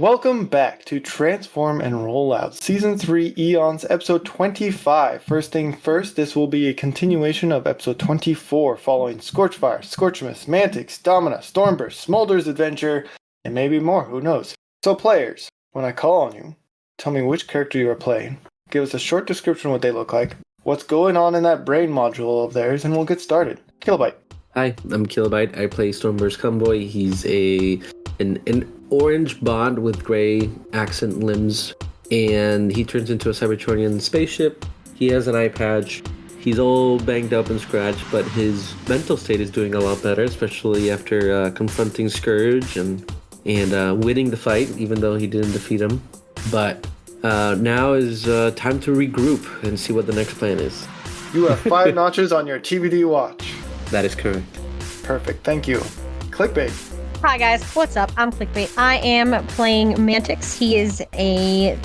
Welcome back to Transform and Rollout, Season 3 Eons, Episode 25. First thing first, this will be a continuation of Episode 24, following Scorchfire, Scorchmas, Mantix, Domina, Stormburst, Smolder's Adventure, and maybe more, who knows. So players, when I call on you, tell me which character you are playing. Give us a short description of what they look like, what's going on in that brain module of theirs, and we'll get started. Kilobyte. Hi, I'm Kilobyte. I play Stormburst Convoy. He's an orange bod with gray accent limbs, and he turns into a Cybertronian spaceship. He has an eye patch. He's all banged up and scratched, but his mental state is doing a lot better, especially after confronting Scourge and winning the fight, even though he didn't defeat him. But now is time to regroup and see what the next plan is. You have 5 notches on your TBD watch. That is correct. Perfect, thank you. Clickbait. Hi guys, what's up? I'm Clickbait. I am playing Mantix. He is a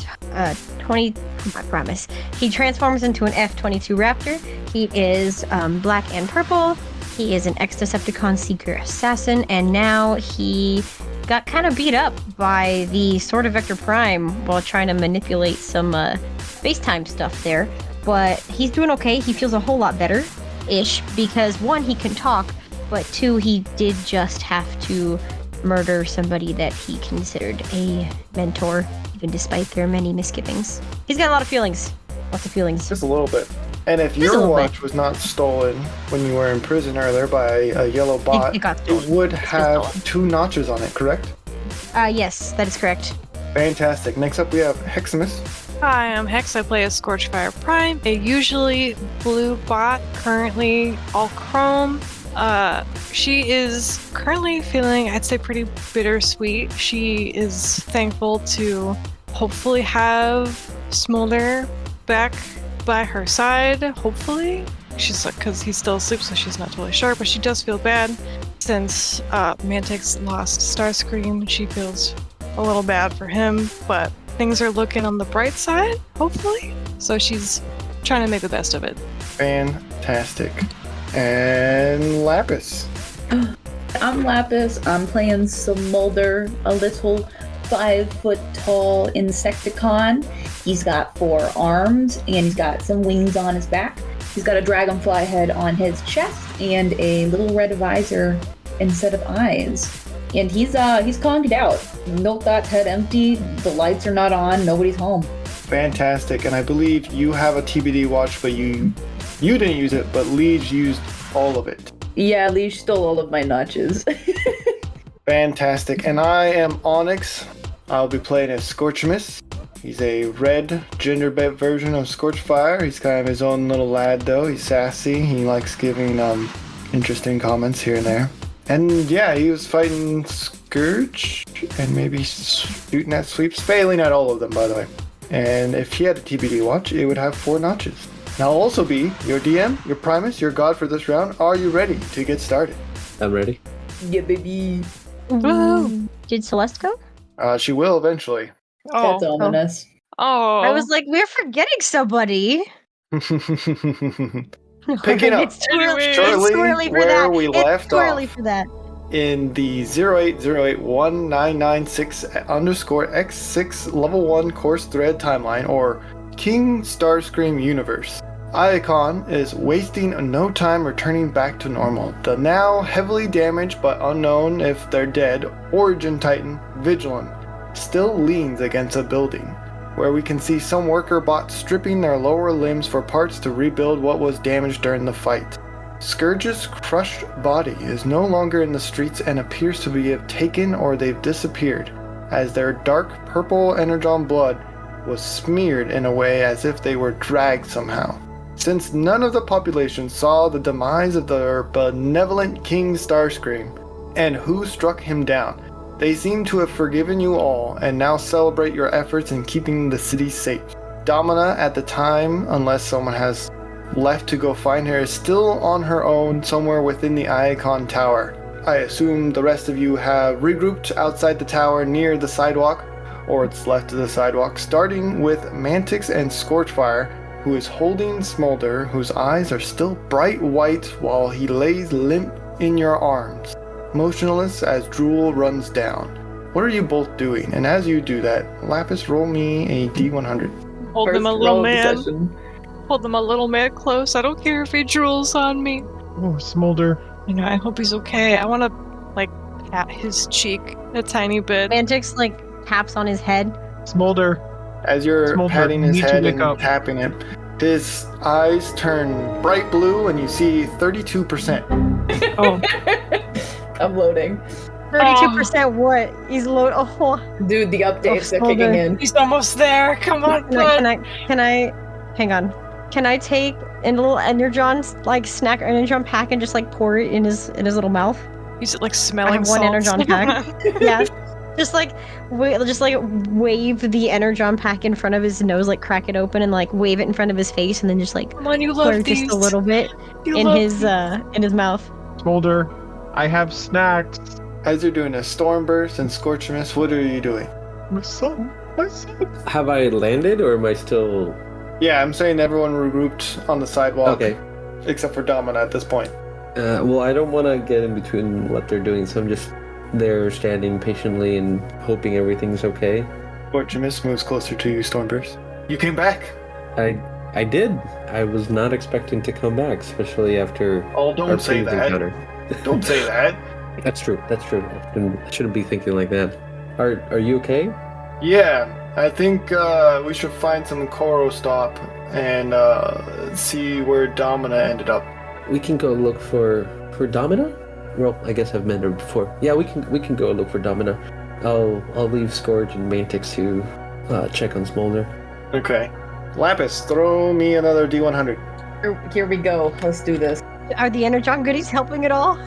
20. I promise. He transforms into an F-22 Raptor. He is black and purple. He is an ex-Decepticon Seeker Assassin, and now he got kind of beat up by the Sword of Vector Prime while trying to manipulate some space-time stuff there. But he's doing okay. He feels a whole lot better-ish because 1, he can talk, but 2, he did just have to murder somebody that he considered a mentor, even despite their many misgivings. He's got a lot of feelings. Lots of feelings. Just a little bit. And if your watch was not stolen when you were in prison earlier by a yellow bot, it would have 2 notches on it, correct? Yes, that is correct. Fantastic. Next up we have Hexamis. Hi, I'm Hex. I play as Scorchfire Prime, a usually blue bot, currently all chrome. She is currently feeling, I'd say, pretty bittersweet. She is thankful to hopefully have Smolder back by her side, hopefully. She's like, because he's still asleep, so she's not totally sure, but she does feel bad since Mantix lost Starscream. She feels a little bad for him, but things are looking on the bright side, hopefully. So she's trying to make the best of it. Fantastic. And Lapis. I'm Lapis. I'm playing Smolder, a little 5-foot-tall Insecticon. He's got 4 arms, and he's got some wings on his back. He's got a dragonfly head on his chest and a little red visor instead of eyes. And he's conked out. Milk Dot's head empty. The lights are not on. Nobody's home. Fantastic. And I believe you have a TBD watch, but you didn't use it, but Liege used all of it. Yeah, Liege stole all of my notches. Fantastic. And I am Onyx. I'll be playing as Scorchmas. He's a red gender-bent version of Scorchfire. He's kind of his own little lad, though. He's sassy. He likes giving interesting comments here and there. And yeah, he was fighting Scourge and maybe shooting at sweeps, failing at all of them, by the way. And if he had a TBD watch, it would have 4 notches. And I'll also be your DM, your Primus, your god for this round. Are you ready to get started? I'm ready. Yeah, baby. Woo! Did Celeste go? She will eventually. That's ominous. Oh. I was like, we're forgetting somebody. Picking up It's too early for where that. we It's left too early off. for that. In the 08081996_X6 level 1 course thread timeline, or King Starscream universe, Iacon is wasting no time returning back to normal. The now heavily damaged but unknown if they're dead Origin Titan Vigilant still leans against a building, where we can see some worker bots stripping their lower limbs for parts to rebuild what was damaged during the fight. Scourge's crushed body is no longer in the streets and appears to be taken or they've disappeared, as their dark purple energon blood was smeared in a way as if they were dragged somehow. Since none of the population saw the demise of their benevolent King Starscream and who struck him down, they seem to have forgiven you all and now celebrate your efforts in keeping the city safe. Domina, at the time, unless someone has left to go find her, is still on her own somewhere within the Iacon Tower. I assume the rest of you have regrouped outside the tower near the sidewalk, or it's left of the sidewalk, starting with Mantix and Scorchfire, who is holding Smolder, whose eyes are still bright white while he lays limp in your arms, motionless as drool runs down. what are you both doing? And as you do that, Lapis, roll me a D100. Hold First him a roll little of the man. session. Hold him a little man close. I don't care if he drools on me. Oh, Smolder. You know, I hope he's okay. I want to, like, pat his cheek a tiny bit. Mantix like taps on his head. Smolder. As you're Smolder, patting you his need to head wake and up. tapping him, his eyes turn bright blue and you see 32%. Oh, I'm loading. 32% what? He's load. Oh, Dude, the updates are Smolder. kicking in. he's almost there. Come on, can I, bud. can I? Hang on. Can I take a little Energon like snack Energon pack and just like pour it in his little mouth? He's like smelling one salts. Energon pack. Yeah. Just like wave the Energon pack in front of his nose, like crack it open and like wave it in front of his face, and then just like Come on, you pour love these. just a little bit You in love his these. mouth. Smolder. I have snacks. As you're doing a storm burst and Scorchfire, what are you doing? My son. My son. Have I landed or am I still? Yeah, I'm saying everyone regrouped on the sidewalk, Okay. except for Domina at this point. Well, I don't want to get in between what they're doing, so I'm just there standing patiently and hoping everything's okay. Scorchfire moves closer to you, Stormburst. You came back. I did. I was not expecting to come back, especially after Oh, our don't say previous that. encounter. Don't say that. That's true. That's true. I shouldn't be thinking like that. Are you okay? Yeah, I think we should find some Koro stop and see where Domina ended up. We can go look for Domina. Well, I guess I've met her before. Yeah, we can go look for Domina. I'll leave Scourge and Mantix to check on Smolder. Okay. Lapis, throw me another D100. Here we go. Let's do this. Are the Energon goodies helping at all?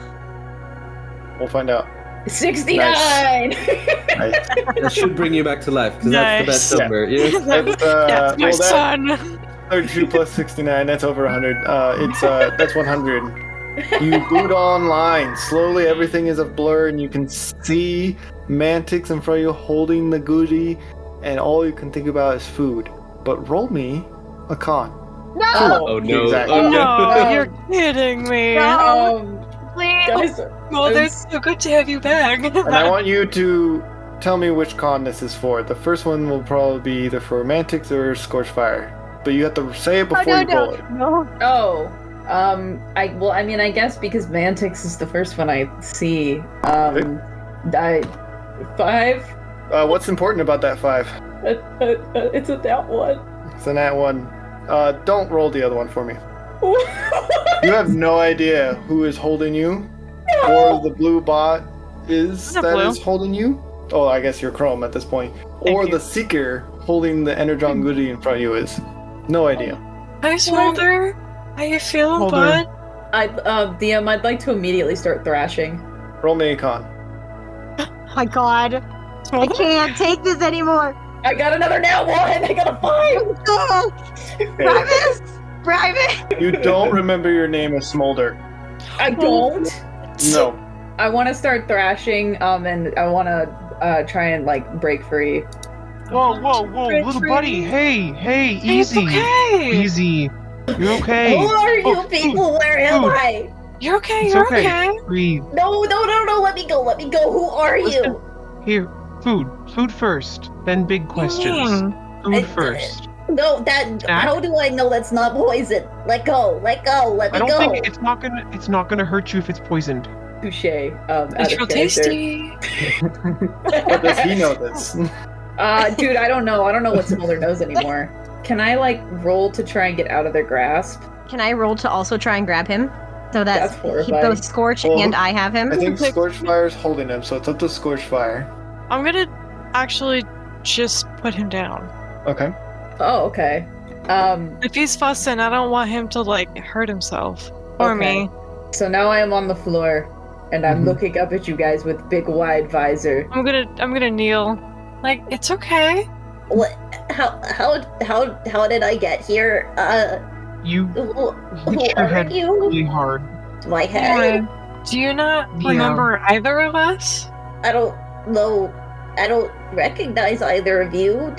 We'll find out. 69! Nice. That should bring you back to life because that's the best Nice. number. Yeah. That's, That's my well, son. 32 plus 69, that's over 100. That's 100. You boot online. Slowly everything is a blur and you can see Mantix in front of you holding the goodie and all you can think about is food. But roll me a con. No! Oh no! Exactly. Oh, No, you're kidding me. Please. Guys, Well, it's so good to have you back. And I want you to tell me which con this is for. The first one will probably be either for Mantix or Scorchfire. But you have to say it before you roll it. No. I guess because Mantix is the first one I see. 5? What's important about that 5? It's a that one. It's an at one. Don't roll the other one for me. You have no idea who is holding you, or the blue bot is I'm that blue. is holding you. Oh, I guess you're Chrome at this point. Or you. the Seeker holding the Energon goodie in front of you is. No idea. Hi, Smolder. How you feeling, Smolder. bud? DM, I'd like to immediately start thrashing. Roll me a con. My God. I can't take this anymore. I got another now one! I got a 5! Oh, Travis! Private! You don't remember your name as Smolder. I don't! No. I want to start thrashing, and I want to try and, break free. Whoa, little buddy. Hey, easy. It's okay. Easy. You're okay. Who are you Oh, people? Where am food. I? You're okay. It's You're okay. okay. Breathe. No, let me go. Who are you? Here, food first, then big questions. Food I- first. No, Snack? how do I know that's not poison? Let go, let me I don't go. think it's not gonna hurt you if it's poisoned. Touche. It's out of real character. tasty. But does he know this? Dude, I don't know what Smolder knows anymore. Can I roll to try and get out of their grasp? Can I roll to also try and grab him? So That's that horrifying. both Scorch Well, and I have him? I think Scorchfire's holding him, so it's up to Scorchfire. I'm gonna actually just put him down. Okay. Oh, okay. If he's fussing, I don't want him to hurt himself or Okay. me. So now I am on the floor, and I'm Mhm. looking up at you guys with big wide visor. I'm gonna kneel. It's okay. What? How did I get here? You Who hit your are head you? really hard. My head? Do you not Yeah. remember either of us? I don't know. I don't recognize either of you.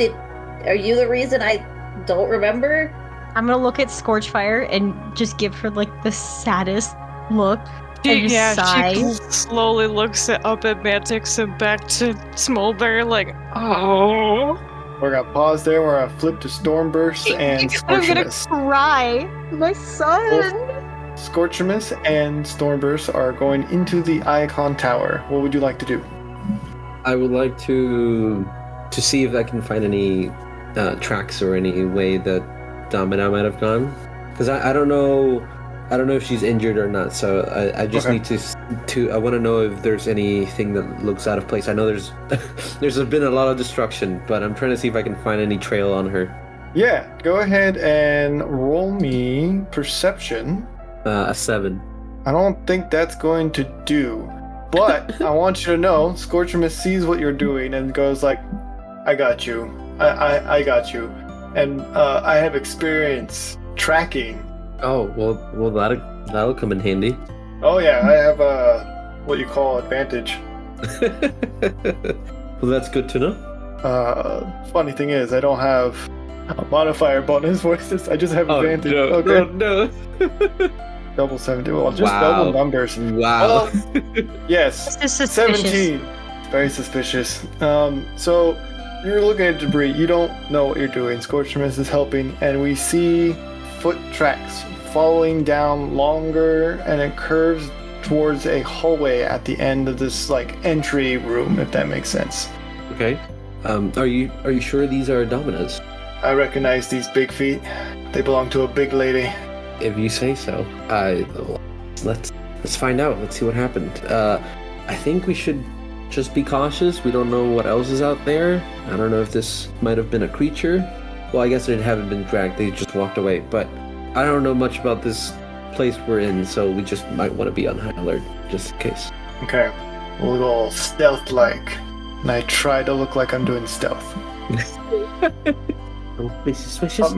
Are you the reason I don't remember? I'm gonna look at Scorchfire and just give her the saddest look. I just sigh. She slowly looks up at Mantix and back to Smolder, like, oh. We're gonna pause there. We're gonna flip to Stormburst and I'm gonna Scorchimus. cry. My son. Scorchimus and Stormburst are going into the Icon Tower. What would you like to do? I would like to see if I can find any tracks or any way that Domina might have gone, because I don't know if she's injured or not. So I just need to I want to know if there's anything that looks out of place. I know there's been a lot of destruction, but I'm trying to see if I can find any trail on her. Yeah, go ahead and roll me perception. A 7. I don't think that's going to do. But I want you to know, Scorchimus sees what you're doing and goes like, I got you. I got you. And I have experience tracking. Oh, well that'll come in handy. Oh yeah, I have what you call advantage. Well, that's good to know. Funny thing is, I don't have a modifier bonus for this. I just have advantage. No. Double 17. Well, just double numbers. Wow. Well, yes. This is suspicious. 17. Very suspicious. So you're looking at debris. You don't know what you're doing. Scorchimus is helping, and we see foot tracks following down longer, and it curves towards a hallway at the end of this like entry room, if that makes sense. Okay. Are you sure these are Dominas? I recognize these big feet. They belong to a big lady. If you say so. Let's find out. Let's see what happened. I think we should just be cautious. We don't know what else is out there. I don't know if this might have been a creature. Well, I guess they haven't been dragged. They just walked away. But I don't know much about this place we're in, so we just might want to be on high alert, just in case. Okay. We'll go stealth-like. And I try to look like I'm doing stealth. Don't be suspicious.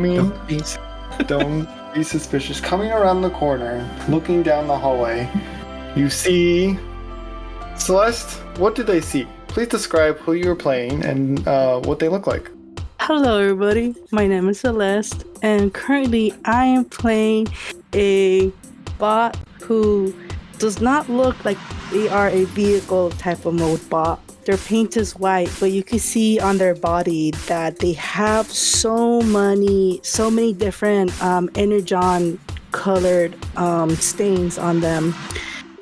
Don't be suspicious. Coming around the corner, looking down the hallway, you see Celeste. What did they see? Please describe who you're playing and what they look like. Hello everybody, my name is Celeste, and currently I am playing a bot who does not look like they are a vehicle type of mode bot. Their paint is white, but you can see on their body that they have so many different energon colored stains on them.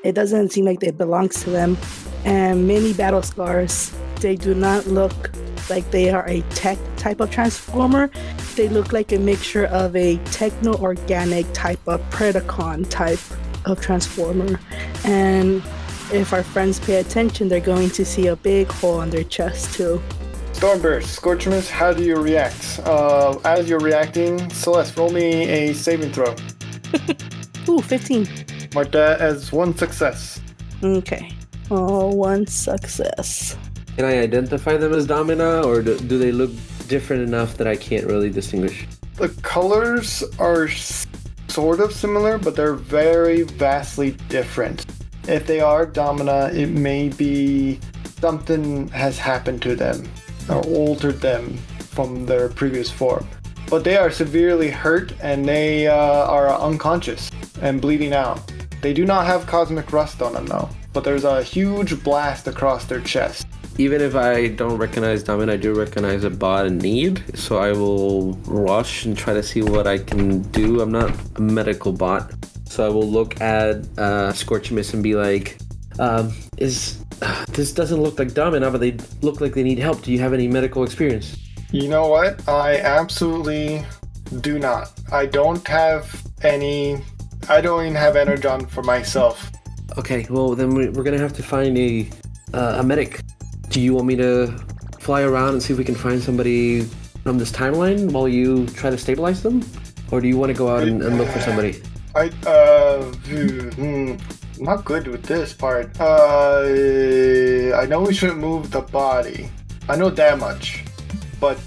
It doesn't seem like it belongs to them, and many battle scars. They do not look like they are a tech type of transformer. They look like a mixture of a techno-organic type of Predacon type of transformer. And if our friends pay attention, they're going to see a big hole on their chest too. Stormburst, Scorchimus, how do you react? As you're reacting, Celeste, roll me a saving throw. Ooh, 15. Mark that as one success. Okay. Oh, one success. Can I identify them as Domina, or do they look different enough that I can't really distinguish? The colors are sort of similar, but they're very vastly different. If they are Domina, it may be something has happened to them or altered them from their previous form. But they are severely hurt, and they are unconscious and bleeding out. They do not have cosmic rust on them though, but there's a huge blast across their chest. Even if I don't recognize Domina, I do recognize a bot in need, so I will rush and try to see what I can do. I'm not a medical bot, so I will look at Scorchimus and be like, this doesn't look like Domina, but they look like they need help. Do you have any medical experience? You know what? I absolutely do not. I don't even have Energon for myself. Okay, well then we're gonna have to find a medic. Do you want me to fly around and see if we can find somebody from this timeline while you try to stabilize them? Or do you want to go out and look for somebody? I'm not good with this part. I know we shouldn't move the body. I know that much. But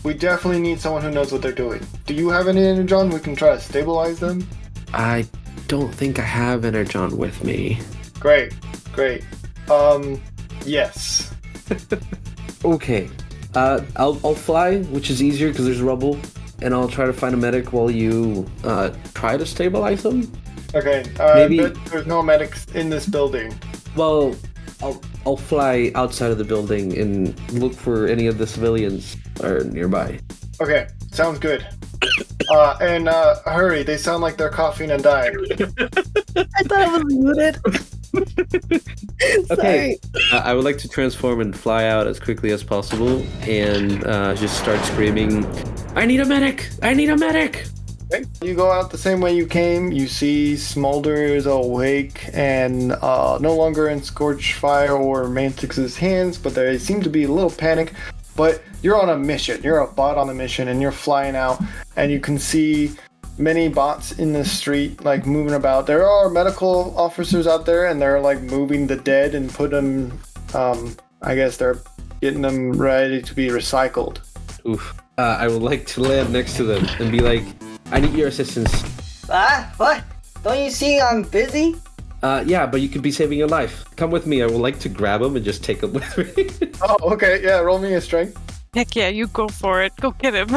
we definitely need someone who knows what they're doing. Do you have any Energon? We can try to stabilize them. I don't think I have Energon with me. Great. Yes. Okay. I'll fly, which is easier because there's rubble, and I'll try to find a medic while you try to stabilize them. Okay, Maybe- but there's no medics in this building. Well, I'll fly outside of the building and look for any of the civilians are nearby. Okay, sounds good. And hurry, they sound like they're coughing and dying. I thought I was muted. Okay, Sorry. I would like to transform and fly out as quickly as possible and just start screaming, I need a medic! I need a medic! Okay. You go out the same way you came. You see Smolder is awake and no longer in Scorchfire or Mantix's hands, but they seem to be a little panicked. But you're on a mission. You're a bot on a mission, and you're flying out, and you can see many bots in the street, like moving about. There are medical officers out there, and they're like moving the dead and put them. I guess they're getting them ready to be recycled. Oof. I would like to land next to them and be like, I need your assistance. What? Don't you see I'm busy? Yeah, but you could be saving your life. Come with me. I would like to grab him and just take him with me. Oh, okay. Yeah, roll me a strength. Heck yeah, you go for it. Go get him.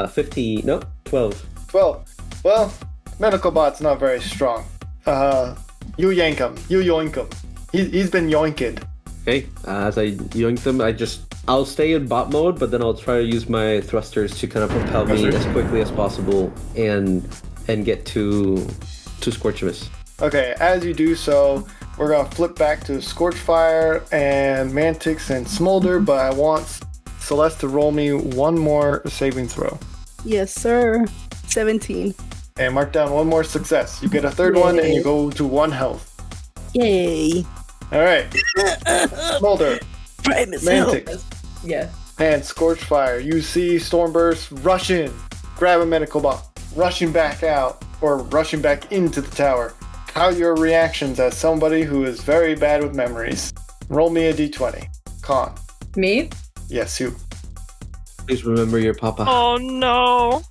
15. No, 12. 12. Well, medical bot's not very strong. You yank him. You yoink him. He's been yoinked. Okay. As I yoink them, I'll stay in bot mode, but then I'll try to use my thrusters to kind of propel me as quickly as possible and get to Scorchfire. Okay, as you do so, we're gonna flip back to Scorchfire and Mantix and Smolder, but I want Celeste to roll me one more saving throw. Yes, sir. 17. And mark down one more success. You get a third one and you go to 1 health. Yay. Alright. Smolder, Primus help. Mantix, Yeah. and Scorchfire. You see Stormburst rush in, grab a medical bot, rushing back out, or rushing back into the tower. How are your reactions as somebody who is very bad with memories? Roll me a d20. Con. Me? Yes, you. Please remember your papa. Oh no.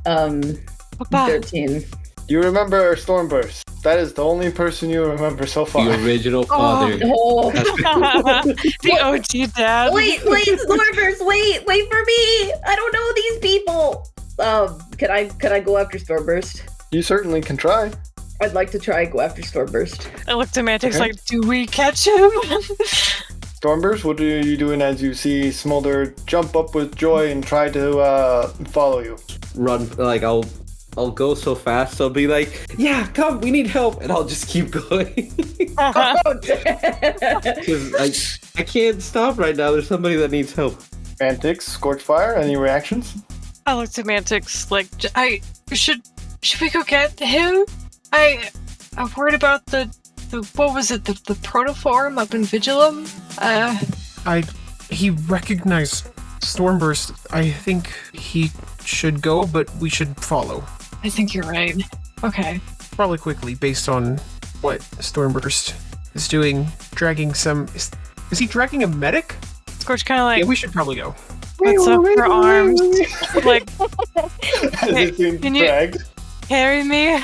Papa. 13. You remember Stormburst. That is the only person you remember so far. The original father. Oh. The OG dad. Wait, Stormburst, wait for me! I don't know these people! Can I go after Stormburst? You certainly can try. I'd like to try and go after Stormburst. I looked at Mantix Okay. like, do we catch him? Stormburst, what are you doing as you see Smolder jump up with joy and try to follow you? Run, like I'll go so fast, I'll be like, yeah, come, we need help, and I'll just keep going. Because I can't stop right now, there's somebody that needs help. Mantix, Scorchfire, any reactions? I looked at Mantix like, should we go get him? I'm worried about the what was it, the protoform up in Vigilum? He recognized Stormburst. I think he should go, but we should follow. I think you're right. Okay. Probably quickly, based on what Stormburst is doing. Dragging some... Is he dragging a medic? Scorch kind of like, Yeah, we should probably go. puts up her arms, like, As it's being can you- dragged. carry me.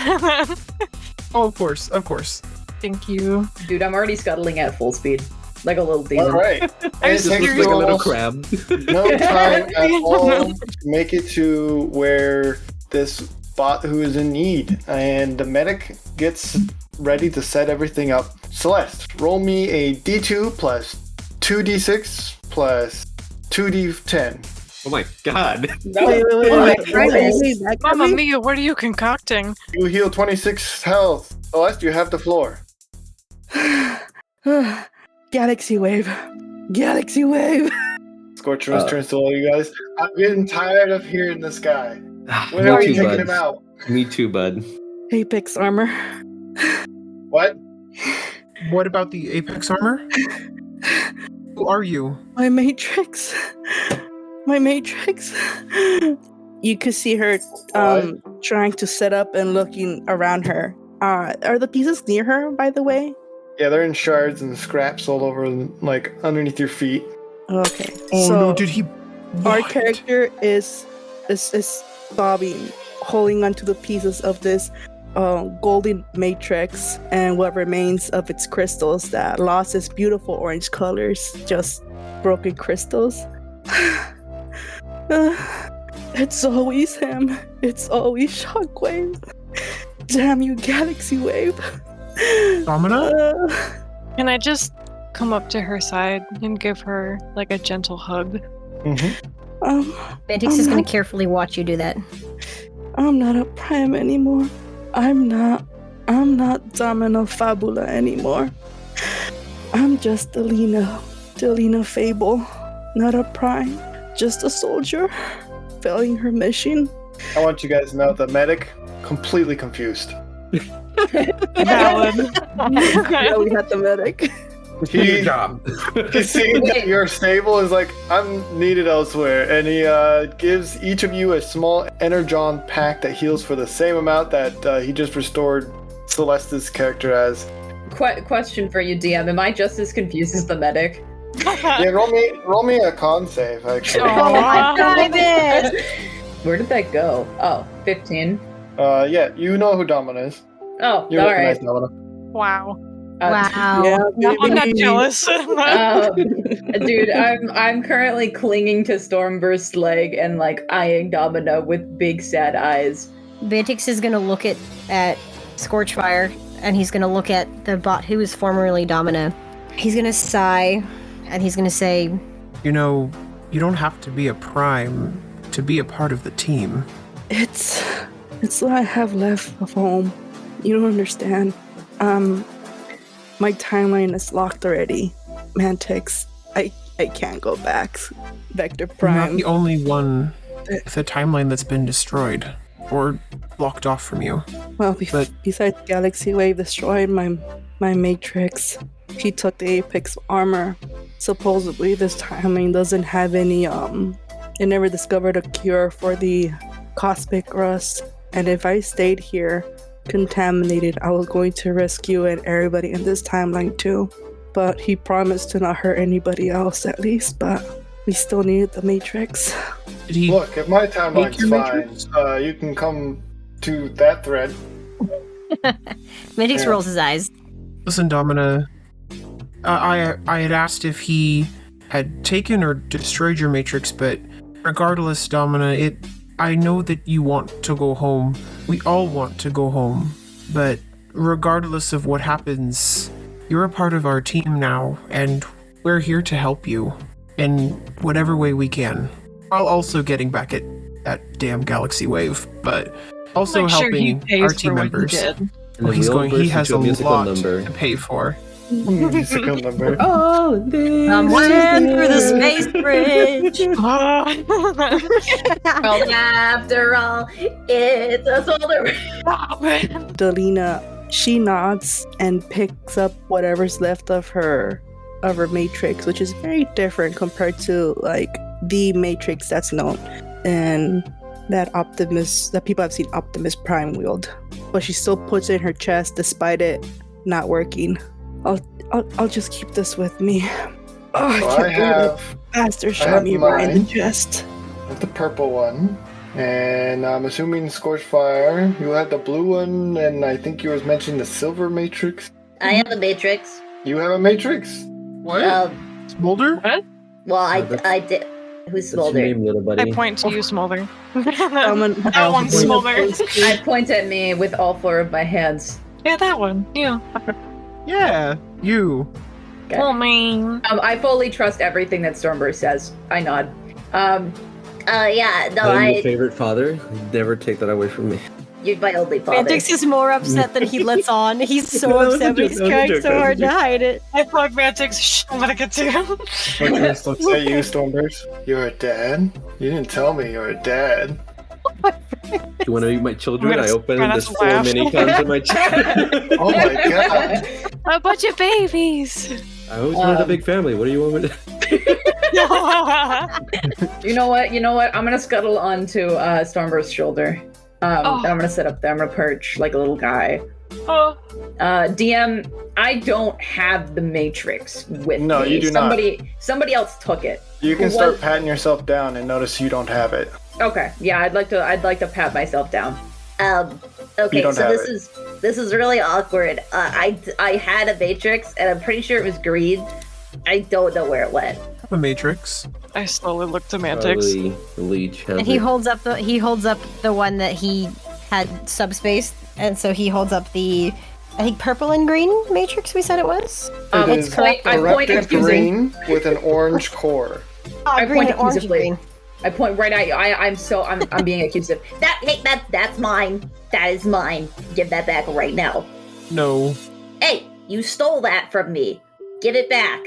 Oh, of course. Thank you. Dude, I'm already scuttling at full speed. Like a little demon. Alright. And it Just takes looks you like a little almost crab. no time at all to make it to where this bot who is in need, and the medic gets ready to set everything up. Celeste, roll me a d2 plus 2d6 plus 2d10. Oh my god. Wait. Mamma mia, what are you concocting? You heal 26 health. Celeste, you have the floor. Galaxy wave. Galaxy wave. Scorchfire turns to all you guys. I'm getting tired of hearing this guy. When Me are you too, taking bud. him out? Me too, bud. Apex armor. What? What about the Apex armor? Who are you? My matrix. My matrix. You could see her trying to set up and looking around her. Are the pieces near her, by the way? Yeah, they're in shards and scraps all over, like underneath your feet. Okay. Oh so no, did he... our What? character is bobbing, holding onto the pieces of this golden matrix and what remains of its crystals that lost its beautiful orange colors, just broken crystals. It's always him. It's always Shockwave. Damn you, Galaxy Wave. Domina? Can I just come up to her side and give her like a gentle hug? Mantix is going to carefully watch you do that. I'm not a prime anymore. I'm not Domino Fabula anymore. I'm just Delina Fable. Not a prime, just a soldier failing her mission. I want you guys to know the medic completely confused. Valid. Yeah, we had the medic. He, he's seeing that you're stable is like, I'm needed elsewhere. And he gives each of you a small Energon pack that heals for the same amount that he just restored Celeste's character as. Question for you, DM. Am I just as confused as the medic? Yeah, roll me a con save, actually. Where did that go? Oh, 15. Yeah, you know who Domina is. Oh, You all recognize right. Domina. Wow. Wow. Yeah, I'm not baby. jealous. Dude, I'm currently clinging to Stormburst's leg and like eyeing Domina with big sad eyes. Mantix is going to look at Scorchfire, and he's going to look at the bot who was formerly Domina. He's going to sigh, and he's going to say, You know, you don't have to be a prime to be a part of the team. It's what I have left of home. You don't understand. My timeline is locked already. Mantix, I can't go back. Vector You're not Prime. the only one with a timeline that's been destroyed or blocked off from you. Well, But- besides Galaxy Wave destroyed my Matrix, he took the Apex armor. Supposedly, this timeline doesn't have any. It never discovered a cure for the cosmic rust. And if I stayed here, contaminated, I was going to rescue everybody in this timeline too. But he promised to not hurt anybody else, at least. But we still needed the Matrix. Did he? Look, if my timeline's your fine, matrix? you can come to that thread. Mantix Yeah. rolls his eyes. Listen, Domina. I had asked if he had taken or destroyed your matrix, but regardless, Domina, I know that you want to go home. We all want to go home. But regardless of what happens, you're a part of our team now, and we're here to help you in whatever way we can. While also getting back at that damn Galaxy Wave, but also Make sure he helping pays our for team what he members. did. And Well, then he's we all going. burst He has into a musical lot number. to pay for. Musical number. Oh, this I'm is waiting through the it. space bridge. Well, after all, it's a solar. Delina, she nods and picks up whatever's left of her matrix, which is very different compared to like the matrix that's known and that people have seen Optimus Prime wield. But she still puts it in her chest despite it not working. I'll just keep this with me. Oh, I So can't I believe have Master I shot have me right in the mine. chest. the purple one. And I'm assuming Scorchfire, you had the blue one, and I think you was mentioning the silver matrix. I have a matrix. You have a matrix? What? Smolder? Well, I that's- did. Who's What's your Smolder? name, little buddy? I point to you, Smolder. That one's Smolder. I point at me with all four of my hands. Yeah, that one. Yeah. Yeah, you. Okay. Oh, man. I fully trust everything that Stormburst says. I nod. Yeah, no, I'm your I. favorite father. Never take that away from me. You're my only father. Mantix is more upset than he lets on. He's so No, that was a upset, but joke, he's that was a trying joke, so that was a hard to joke. hide it. I plug Mantix. Shh, I'm gonna get to him. Looks at you, Stormburst. You're a dad? You didn't tell me you're a dad. Do you want to meet my children? I'm I gonna- open I'm gonna this full laugh. mini cons in my chest. Oh my god. A bunch of babies. I always wanted a big family. What do you want me to? You know what? I'm gonna scuttle onto Stormburst's shoulder. And I'm gonna sit up there. I'm gonna perch like a little guy. Oh. DM, I don't have the Matrix with me. No, you do not. Somebody else took it. You can What? start patting yourself down and notice you don't have it. Okay, yeah, I'd like to pat myself down. Okay, You don't so have this is really awkward. I had a matrix, and I'm pretty sure it was green. I don't know where it went. A Matrix. I slowly look to Mantix. Probably the leech has And he it. holds up the one that he had subspace And so he holds up the, I think, purple and green matrix we said it was? It It's is correct. I point corrected accusing. green with an orange core. Oh, green point and orange accusively. green. I point right at you. I'm being accusive. That's mine. That is mine. Give that back right now. No, Hey, you stole that from me. Give it back.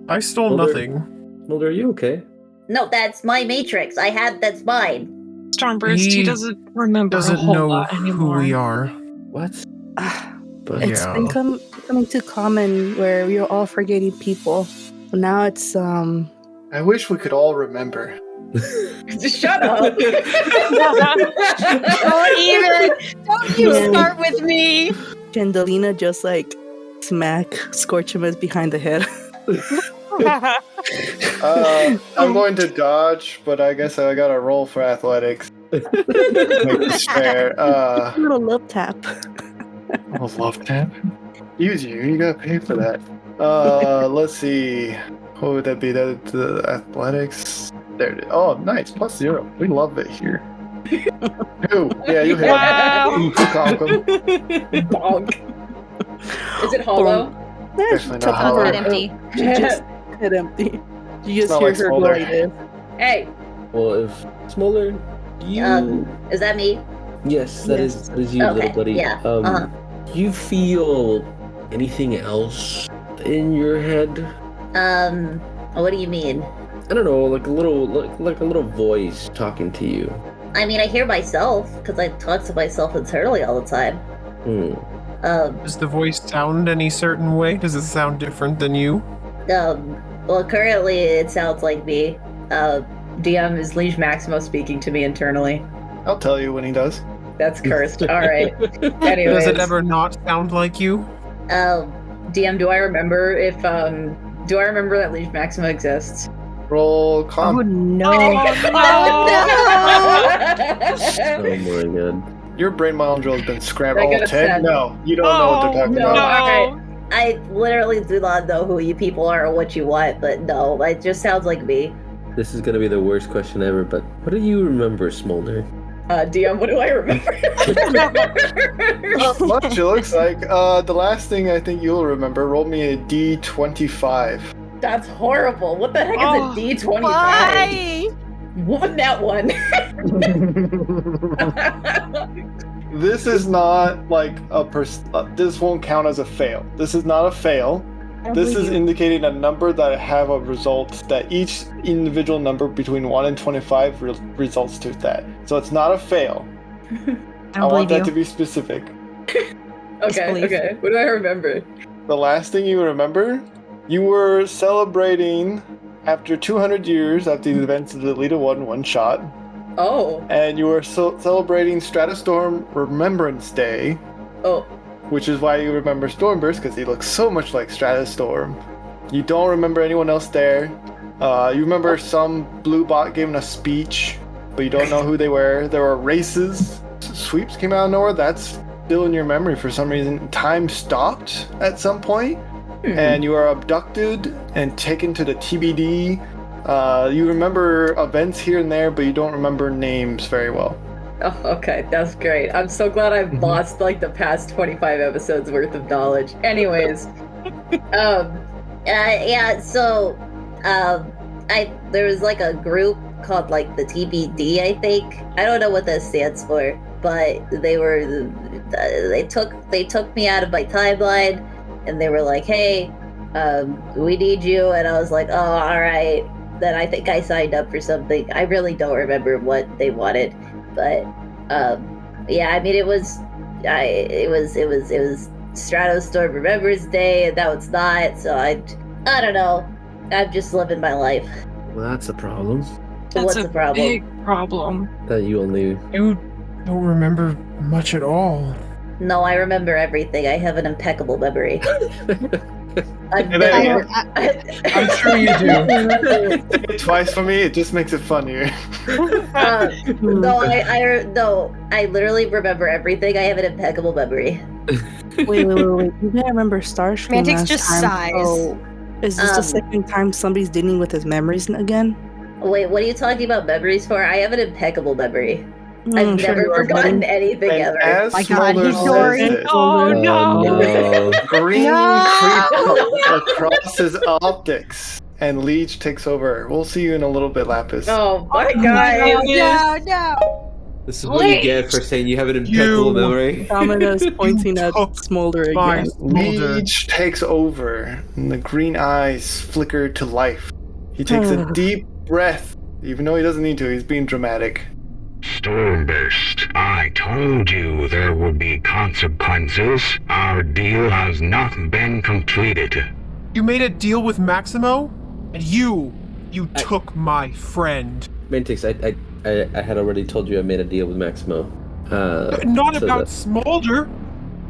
I stole Well, nothing. Mulder, are you okay? No, that's my matrix. That's mine. Stormburst, he He doesn't remember a Doesn't whole know lot who anymore. we are. What? But It's Yeah. been becoming too common where we are all forgetting people. But now it's I wish we could all remember. Just shut up. Don't you start with me. Chandelina just like smack Scorchfire behind the head. I'm going to dodge, but I guess I gotta roll for athletics. Make this fair. A little love tap. Oh, love tap. Use you gotta pay for that. Let's see. What would that be? The athletics. There it is. Oh, nice. +0. We love it here. 2. Yeah, you hit. Wow. Conquer. Bonk. Is it hollow? Definitely not Took off hollow. that empty. She just head empty. You just not hear like her Smolder. go like this. Hey, well, if Smolder, you Is that me? yes, that is you, Okay, little buddy. yeah, uh-huh. You feel anything else in your head? What do you mean? I don't know, like a little voice talking to you. I mean, I hear myself because I talk to myself internally all the time. Hmm. Does the voice sound any certain way? Does it sound different than you? Well, currently it sounds like me. DM is Liege Maximo speaking to me internally. I'll tell you when he does. That's cursed. All right. Anyways, Does it ever not sound like you? DM, do I remember that Liege Maximo exists? Roll Oh calm. no. Oh my god. Your brain module has been scrambled. I got Oh, a 10? 10. No, you don't know what they're talking no. about. Alright. I literally do not know who you people are or what you want, but no, it just sounds like me. This is gonna be the worst question ever, but what do you remember, Smolder? DM, what do I remember? Not much, it looks like. The last thing I think you'll remember, roll me a D25. That's horrible. What the heck Oh, is a D25? Why? Won that one. This is not like this won't count as a fail. This is not a fail. This is indicating a number that have a result that each individual number between 1 and 25 results to that. So it's not a fail. I want that to be specific. Okay. What do I remember? The last thing you remember, you were celebrating after 200 years after the events of the Elita 1 one-shot, Oh. and you were celebrating Stratustorm Remembrance Day, Oh. which is why you remember Stormburst, because he looks so much like Stratustorm. You don't remember anyone else there. You remember some blue bot giving a speech, but you don't know who they were. There were races. Sweeps came out of nowhere. That's still in your memory for some reason. Time stopped at some point, and you are abducted and taken to the TBD. You remember events here and there, but you don't remember names very well. Oh, okay, that's great. I'm so glad I've lost like the past 25 episodes worth of knowledge. Anyways, There was like a group called like the TBD, I think. I don't know what that stands for, but they took me out of my timeline, and they were like, "Hey, we need you," and I was like, "Oh, all right." Then I think I signed up for something. I really don't remember what they wanted, but yeah, I mean, it was Stratostorm Remembers Day, and now it's not. So I don't know. I'm just living my life. Well, that's a problem. What's the problem? Big problem. That you only. You don't remember much at all. No, I remember everything. I have an impeccable memory. And then- I'm sure you do. Say it twice for me, it just makes it funnier. No, I literally remember everything. I have an impeccable memory. Wait. You didn't remember Starscream Mantic's last just time, sighs. so is this the second time somebody's dealing with his memories again? Wait, what are you talking about memories for? I have an impeccable memory. I've sure never you are, forgotten buddy. anything And ever. as My God, Smolder he's says Dory. this, Oh no! no. green No! creeps up across his optics, and Leech takes over. We'll see you in a little bit, Lapis. Oh my Oh, god. No, no. This is what you get for saying you have an impeccable You- memory. Domino's pointing at took Smolder my again. Smolder. Leech takes over, and the green eyes flicker to life. He takes a deep breath, even though he doesn't need to. He's being dramatic. Stormburst, I told you there would be consequences. Our deal has not been completed. You made a deal with Maximo, and you took my friend. Mantix, I had already told you I made a deal with Maximo. Not so about that- Smolder.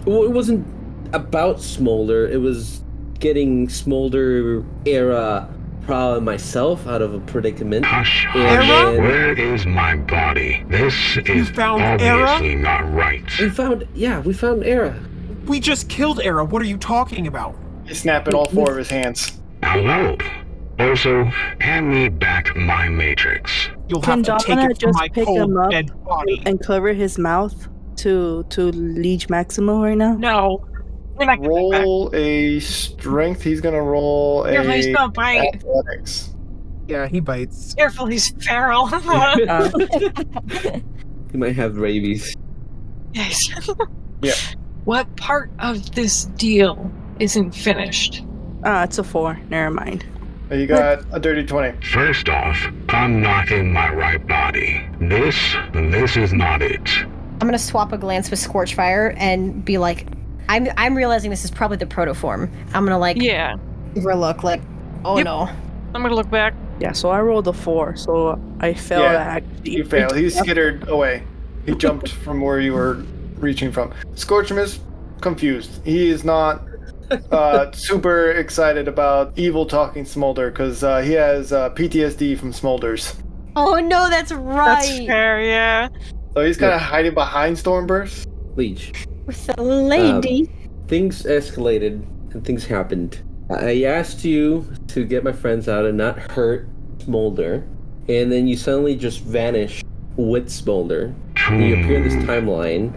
Well, it wasn't about Smolder. It was getting Smolder era Prowl myself out of a predicament. Hush, And hush. then Where is my body? This is found obviously not right. we found Era. We just killed Era. What are you talking about? He's snapping all four of his hands. Hello. Also, hand me back my matrix. You'll Can have to take Domina it from just my pick him cold, up dead body. and cover his mouth to Liege Maximo right now? No. We're not getting back. Roll a strength. He's gonna roll Careful, he's a gonna bite. athletics. Yeah, he bites. Careful, he's feral. You might have rabies. Yes. Yeah. What part of this deal isn't finished? It's a 4. Never mind. You got a dirty 20. First off, I'm not in my right body. This is not it. I'm gonna swap a glance with Scorchfire and be like, I'm realizing this is probably the protoform. I'm gonna like Yeah. give her a look like, oh Yep. no. I'm gonna look back. Yeah, so I rolled a 4, so I failed Yeah, at You fail. He skittered away. He jumped from where you were reaching from. Scorchfire confused. He is not super excited about evil talking Smolder because he has PTSD from Smolders. Oh no, that's right. That's fair, yeah. So he's kind of hiding behind Stormburst. Leech. With the lady. Things escalated and things happened. I asked you to get my friends out and not hurt Smolder, and then you suddenly just vanish with Smolder. And you appear in this timeline.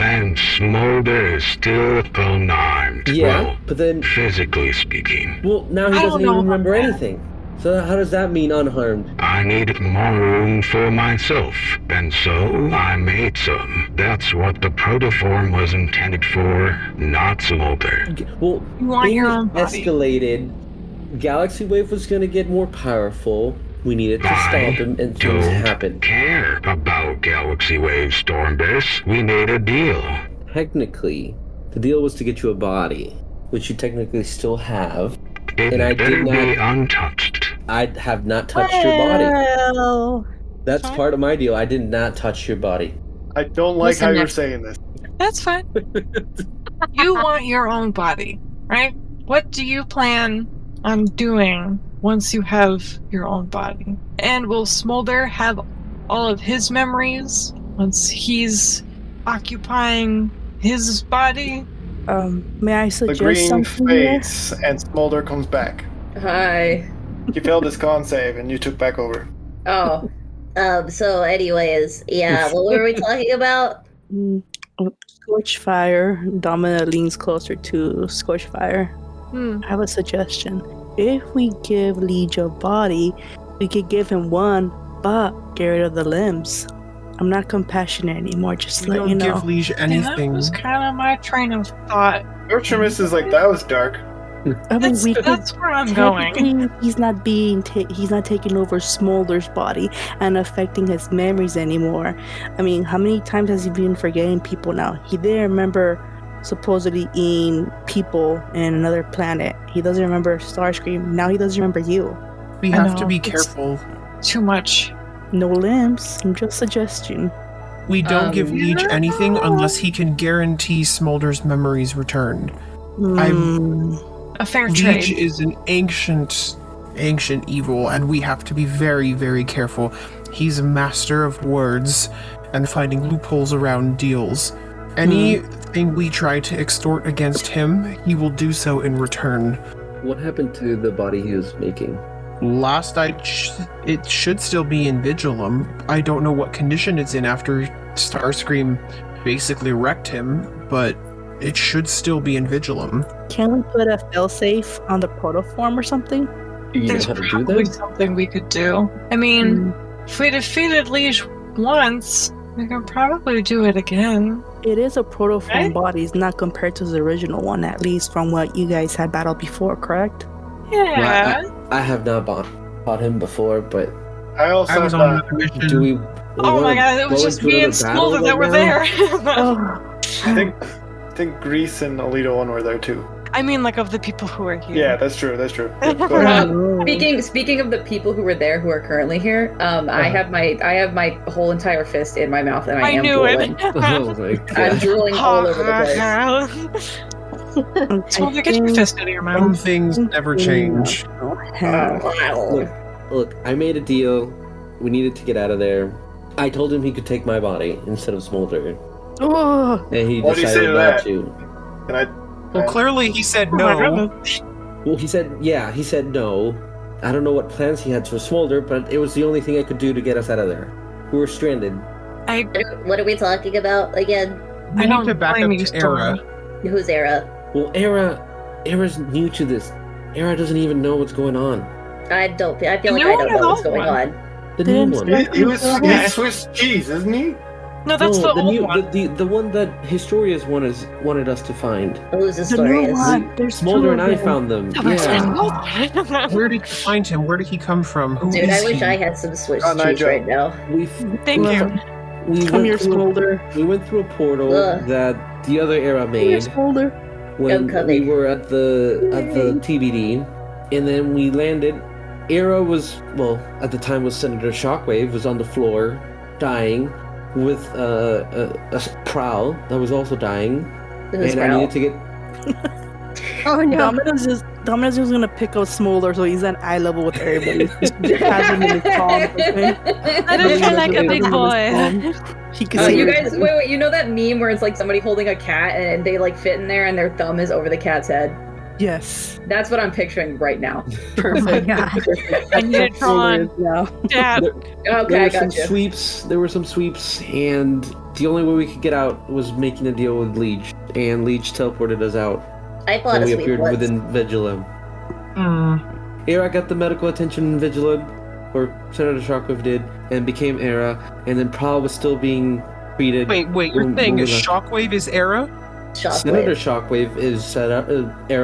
And Smolder is still unarmed. Yeah, Well, but then, physically speaking. well, now he I don't doesn't know even about remember that. anything. So how does that mean unharmed? I needed more room for myself, and so I made some. That's what the protoform was intended for, not Smolder. Well, You want things your own body. escalated. Galaxy Wave was going to get more powerful. We needed to stop him, and things Don't happened. care about Galaxy Wave Stormburst. We made a deal. Technically, the deal was to get you a body, which you technically still have. It And I better did be not. untouched. I have not touched your body. Well, That's Fine. part of my deal. I did not touch your body. I don't like Listen, how you're next- saying this. That's fine. You want your own body, right? What do you plan on doing once you have your own body? And will Smolder have all of his memories once he's occupying his body? May I The suggest green something here? fades and Smolder comes back. Hi. You failed his con save and you took back over. Oh. So anyways, yeah, what were we talking about? Scorchfire. Domina leans closer to Scorchfire. I have a suggestion. If we give Liege a body, we could give him one, but get rid of the limbs. I'm not compassionate anymore, just to We let you don't know. give Liege And that anything. was kind of my train of thought. Scorchfire is like, that was dark. I mean, we could That's where I'm going. technically, he's not he's not taking over Smolder's body and affecting his memories anymore. I mean, how many times has he been forgetting people now? He didn't remember supposedly in people in another planet. He doesn't remember Starscream. Now he doesn't remember you. We I have to know, be it's- careful. Too much. No limbs. I'm just suggesting. We don't give Liege yeah. anything unless he can guarantee Smolder's memories returned. A fair Liege trade. is an ancient evil, and we have to be very, very careful. He's a master of words and finding loopholes around deals. Anything we try to extort against him, he will do so in return. What happened to the body he was making? It should still be in Vigilum. I don't know what condition it's in after Starscream basically wrecked him, but it should still be in Vigilum. Can we put a failsafe on the protoform or something? Do you know There's how to do probably that? something we could do. I mean, if we defeated Liege once, we can probably do it again. It is a protoform Right? body, it's not compared to the original one, at least from what you guys had battled before, correct? Yeah. I have not fought him before, but I also I was on thought, another mission. do we? Oh my god, it was just me and Smolder that were there. Oh, I think Grease and Alito one were there too. I mean, like, of the people who are here. Yeah, that's true. That's true. Yeah, go ahead. Speaking of the people who were there who are currently here, I have my whole entire fist in my mouth and I am knew drooling. Oh my I'm god! drooling all over the place. Smolder, get your fist out of your Some mouth. things never change. Look, I made a deal. We needed to get out of there. I told him he could take my body instead of Smolder, Oh, and he What did he say decided to not that? to. And I, Well, clearly he said Oh my no. goodness. Well, he said no. I don't know what plans he had for Smolder, but it was the only thing I could do to get us out of there. We were stranded. What are we talking about again? We I need don't to back blame up you, to Era. Who's Era? Well, Era's new to this. Era doesn't even know what's going on. I feel like I You don't know know what's the going old on. The Then new one. he's Swiss cheese, isn't he? No, that's the old new, one. the one that Historias wanted us to find. Who's the the new story is? one. There's Smolder two and of I them. found them. Oh, that's Yeah. the old one. Where did you find him? Where did he come from? Who Dude, is I wish he? I had some Swiss Oh, cheese Nigel. right now. We Thank you. Come here, Smolder. We went through a portal Ugh. that the other Era Come here, made Smolder. when I'm coming. we were at the TBD, and then we landed. Era was, well, at the time was Senator Shockwave, was on the floor, dying, with a Prowl that was also dying, Who's and I Prowl? needed to get. Oh no. Domino's just gonna pick up Smolder so he's at eye level with everybody. Just has him in his palm. Okay? I don't feel like a big boy. He can Oh, see you everything. guys, wait, you know that meme where it's like somebody holding a cat and they like fit in there and their thumb is over the cat's head? Yes. That's what I'm picturing right now. Oh my god. I need it drawn. Yeah. Dad. Okay, There I were some got you. sweeps. There were some sweeps, and the only way we could get out was making a deal with Liege, and Liege teleported us out. I bought And a we sweet appeared once. within Vigilum. Hmm. Era got the medical attention in Vigilum, or Senator Shockwave did, and became Era, and then Prowl was still being treated. Wait, you're when saying we left. Shockwave is Era? Senator Shockwave. Shockwave is Era,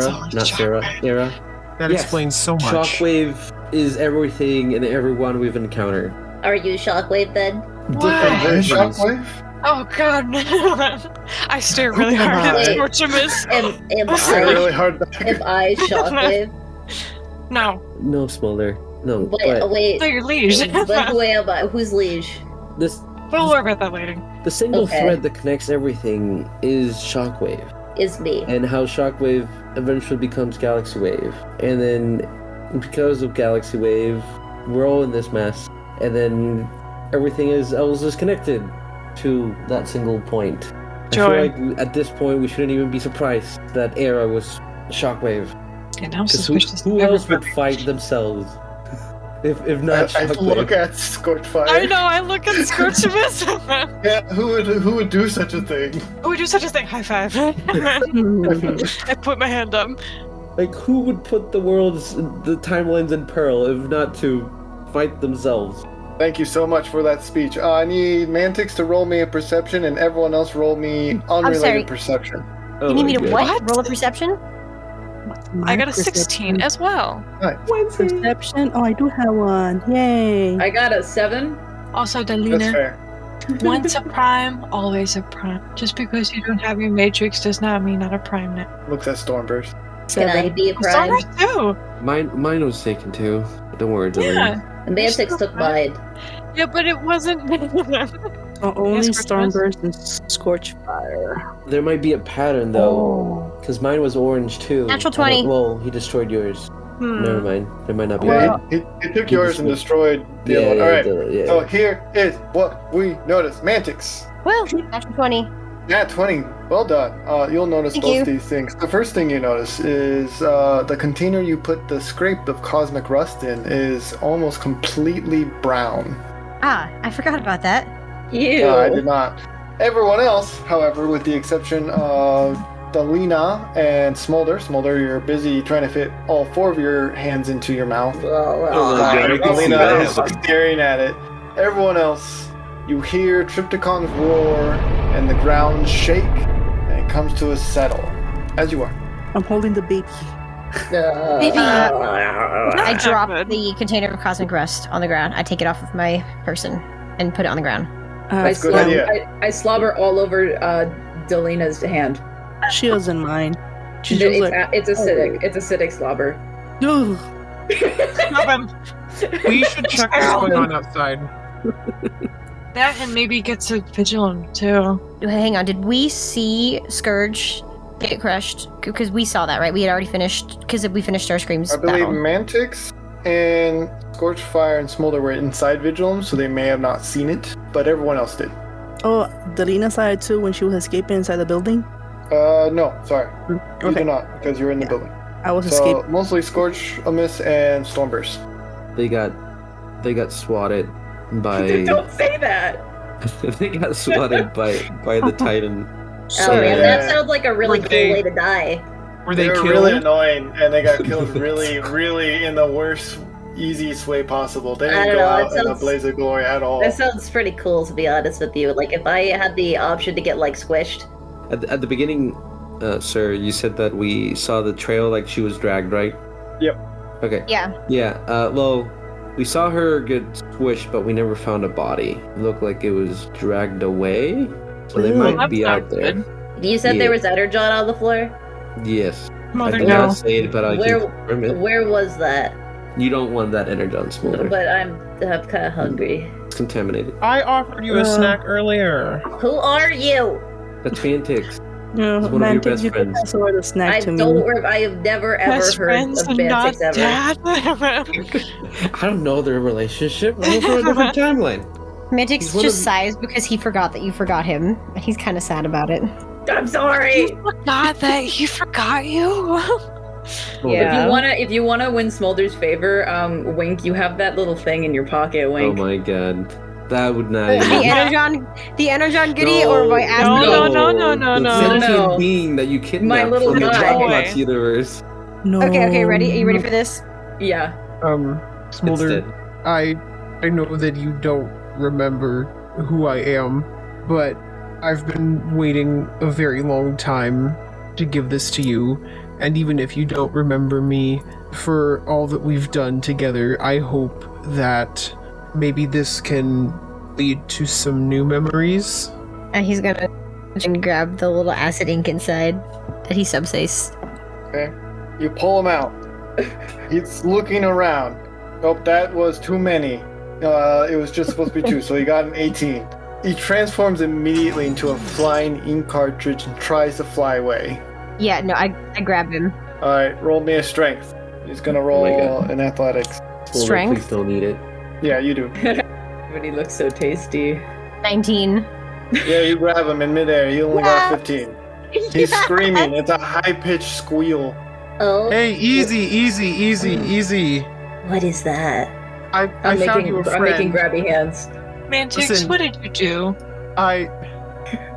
Oh, not Sarah. Era. That Yes. explains so much. Shockwave is everything and everyone we've encountered. Are you Shockwave then? Different versions. Shockwave? Oh god. I stare really hard at Wait. Scorchimus. Am It's I really hard. am I Shockwave? No. No, Smolder. No, Wait, No, you're Liege. but who am I? Who's Liege? this We'll worry about that later. the single Okay. thread that connects everything is Shockwave, Is me. and how Shockwave eventually becomes Galaxy Wave, and then because of Galaxy Wave, we're all in this mess, and then everything is connected to that single point. Joy. I feel like at this point we shouldn't even be surprised that Era was Shockwave. And I'm Because suspicious. who else would fight themselves if not I look Shockwave? at Scorchfire. I know, I look at Scorchimus. Yeah, who would do such a thing? Who would do such a thing? High five. I put my hand up. Like, who would put the timelines in peril if not to fight themselves? Thank you so much for that speech. I need Mantix to roll me a perception, and everyone else roll me unrelated sorry. perception. Oh You need me my to God. what? Roll a perception? I got a 16 as well. Perception? Oh, I do have one. Yay. I got a 7. Also, That's Dalina, fair. once a prime, always a prime. Just because you don't have your matrix does not mean not a prime now. Looks at Stormburst. Can I be a prime? Starburst too. Mine was taken too. Don't worry, Dylan. Yeah. The Mantix took mine. Yeah, but it wasn't. Only Yes, Christmas. Stormburst and Scorchfire. There might be a pattern though, because mine was orange too. Natural I don't- 20. Well, he destroyed yours. Hmm. Never mind. There might not be. Yeah, one. he took yours and destroyed the Yeah, other one. yeah, All right. yeah. So here is what we noticed. Mantix. Well, natural 20. Yeah, 20. Well done. You'll notice Thank both you. these things. The first thing you notice is the container you put the scrape of cosmic rust in is almost completely brown. Ah, I forgot about that. You. I did not. Everyone else, however, with the exception of Delina and Smolder. Smolder, you're busy trying to fit all 4 of your hands into your mouth. Oh my God, I can see Delina is that. just staring at it. Everyone else, you hear Triptychon's roar and the ground shake, and it comes to a settle. As you are. I'm holding the baby. Baby. I Not drop good. the container of cosmic rust on the ground. I take it off of my person and put it on the ground. I, Good slobber, idea. I slobber all over Delina's hand. She doesn't mind. She's It's, just like, it's acidic. It's acidic slobber. ugh. Stop him. We should check what's going on outside. That and maybe get to Vigilant too. Hang on, did we see Scourge get crushed? Because we saw that, right? We had already finished, because we finished Starscream's I believe battle. Mantix and Scorchfire and Smolder were inside Vigilum, so they may have not seen it, but everyone else did. Oh, Delina saw it too when she was escaping inside the building. No, sorry. You Okay. do not, because you're in the building. I was So escaping. mostly Scorchamis and Stormburst. They got swatted by Don't say that. they got swatted by the Titan. Oh man, Yeah. that sounds like a really Were cool they- way to die. Were they were killed? really annoying, and they got killed really in the worst, easiest way possible. They I didn't don't go know, out it in a sounds- blaze of glory at all. That sounds pretty cool, to be honest with you. Like, if I had the option to get, like, squished. At the beginning, sir, you said that we saw the trail like she was dragged, right? Yep. Okay. Yeah. Yeah. Well, we saw her get squished, but we never found a body. It looked like it was dragged away, so they Ooh. might That's be not out there. good. You said Yeah. there was Energon on the floor? Yes. Mother, I don't no. want to say it, but I Where- can confirm it. Where was that? You don't want that energon smolder. But I'm kind of hungry. It's contaminated. I offered you a snack earlier. Who are you? That's Mantix. No, It's one of man, your best you can friends. pass away the snack I to me. don't. I have never ever Best heard friends of and not Mantix ever. dad. I don't know their relationship. I'm from a different timeline. Mantix He's one just of- sighs because he forgot that you forgot him. And he's kind of sad about it. I'm sorry. You forgot that he forgot you. Yeah. If you wanna win Smolder's favor, Wink, you have that little thing in your pocket, Oh Wink. my god. That would not The even... Energon goodie, No, or my asking? No. The sentient No. being that you kidnapped My little from the guy. Dropbox universe. No. Okay, ready? Are you ready for this? Yeah. Smolder, Instead. I know that you don't remember who I am, but I've been waiting a very long time to give this to you, and even if you don't remember me, for all that we've done together, I hope that maybe this can lead to some new memories. And he's gonna grab the little acid ink inside that he subspace. Okay. You pull him out. He's looking around. Oh, that was too many. It was just supposed to be 2, so he got an 18. He transforms immediately into a flying ink cartridge and tries to fly away. Yeah, no, I grab him. Alright, roll me a strength. He's gonna roll Oh my God. in athletics. Smolder, Strength? Please don't eat it. Yeah, you do. But he looks so tasty. 19. Yeah, you grab him in midair. He only got 15. He's screaming. It's a high-pitched squeal. Oh, Hey, easy. what is that? I I'm found you a I'm making friend. grabby hands. Mantix, Listen. what did you do? I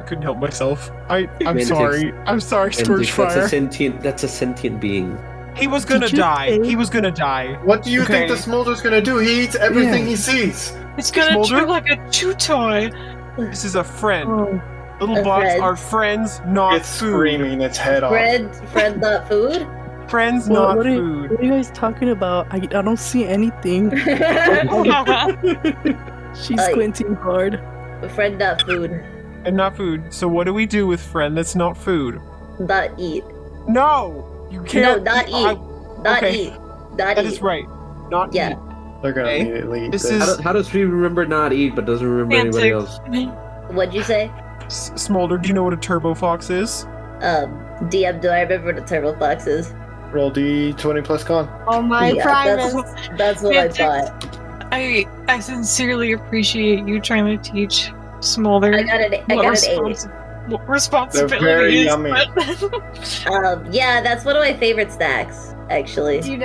couldn't help myself. I'm Mantix. sorry. I'm sorry, Scorchfire. That's a sentient being. He was gonna Did you die. say- He was gonna die. What do you think Okay. the Smolder's gonna do? He eats everything Yeah. he sees. It's gonna Smolder? do like a chew toy. This is a friend. Oh, Little A bots friend. are friends, not It's food. screaming its head off. Friend, not food? Friends, what, not what, are, food. what are you guys talking about? I don't see anything. She's Aye. squinting hard. Friend, not food. And not food. So what do we do with friend that's not food? Not eat. No! You No, can't. not eat. Not okay. eat. Not That eat. is right. Not Yeah. eat. They're gonna Okay. immediately eat This this. is- How does she remember not eat but doesn't remember anybody else? What'd you say? Smolder, do you know what a turbo fox is? DM, do I remember the turtle foxes? Roll D20 plus con. Oh my Yeah, Primus. That's what I Mantix, thought. I sincerely appreciate you trying to teach Smolder. I got an 8. responsibilities. They're very yummy. Yeah, that's one of my favorite snacks, actually. Do you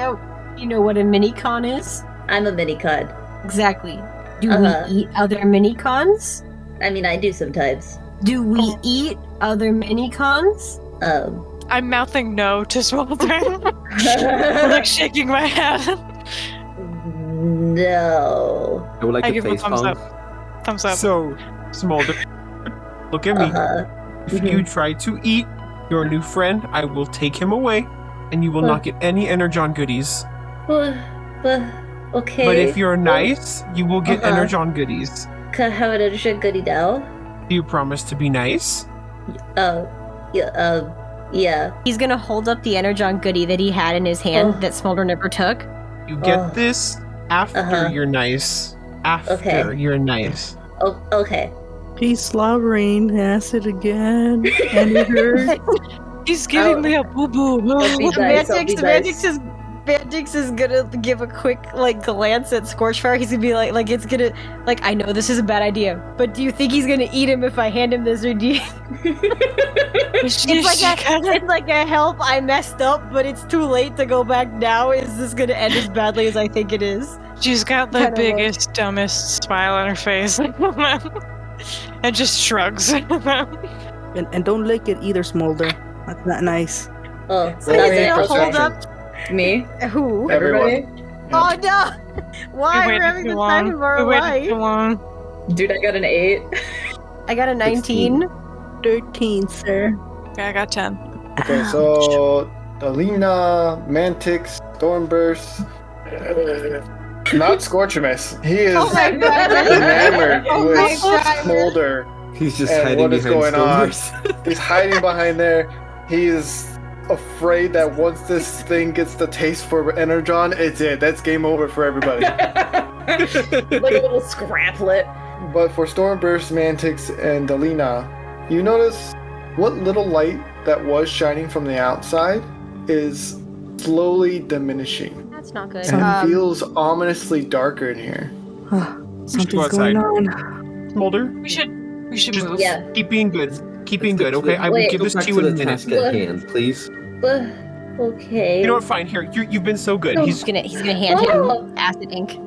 know what a mini con is? I'm a mini con. Exactly. Do Uh-huh. we eat other mini cons? I mean, I do sometimes. Do we eat other mini cons? I'm mouthing no to Smolder. I'm like shaking my head. No. I would like I to give him a face thumbs palm. up. Thumbs up. So, Smolder, look at me. Uh-huh. If you try to eat your new friend, I will take him away, and you will not get any Energon goodies. Okay. But if you're nice, you will get Uh-huh. Energon goodies. Can I have an extra goodie now? Do you promise to be nice? Yeah. He's gonna hold up the Energon goodie that he had in his hand Oh. that Smolder never took. You get Oh. this after Uh-huh. you're nice. After Okay. you're nice. Oh, okay. He's slobbering acid again, and it hurts. He's giving me a boo-boo. I'll be nice. I'll be nice. Mantix is gonna give a quick glance at Scorchfire. He's gonna be it's gonna I know this is a bad idea, but do you think he's gonna eat him if I hand him this, or do you? It's like a help. I messed up, but it's too late to go back now. Is this gonna end as badly as I think it is? She's got the biggest, dumbest smile on her face. And just shrugs. And don't lick it either, Smolder. That's not nice. Oh, So that's he's it. gonna hold Okay. up. Me? Who? Everybody? Oh no! Why? We We're waited having too the long. time of our We waited life. too long. Dude, I got an 8. I got a 19. 13, sir. Okay, I got 10. Okay, so Alina, Mantix, Stormburst, not Scorchfire. He is Oh my god! enamored Oh with my God. Smolder. He's just And hiding what is behind going on? Stormburst. He's hiding behind there. He's afraid that once this thing gets the taste for Energon, it's it. That's game over for everybody. Like a little scraplet. But for Stormburst, Mantix, and Alina, you notice what little light that was shining from the outside is slowly diminishing. That's not good. And it feels ominously darker in here. Something's going on. Smolder, We should just move. Yeah. keep being good. Keep being good, okay? I will Wait. give Go this back to you in a the minute. task at hand, please. Okay. You know what? Fine. Here, you've been so good. He's gonna hand Oh. him acid ink.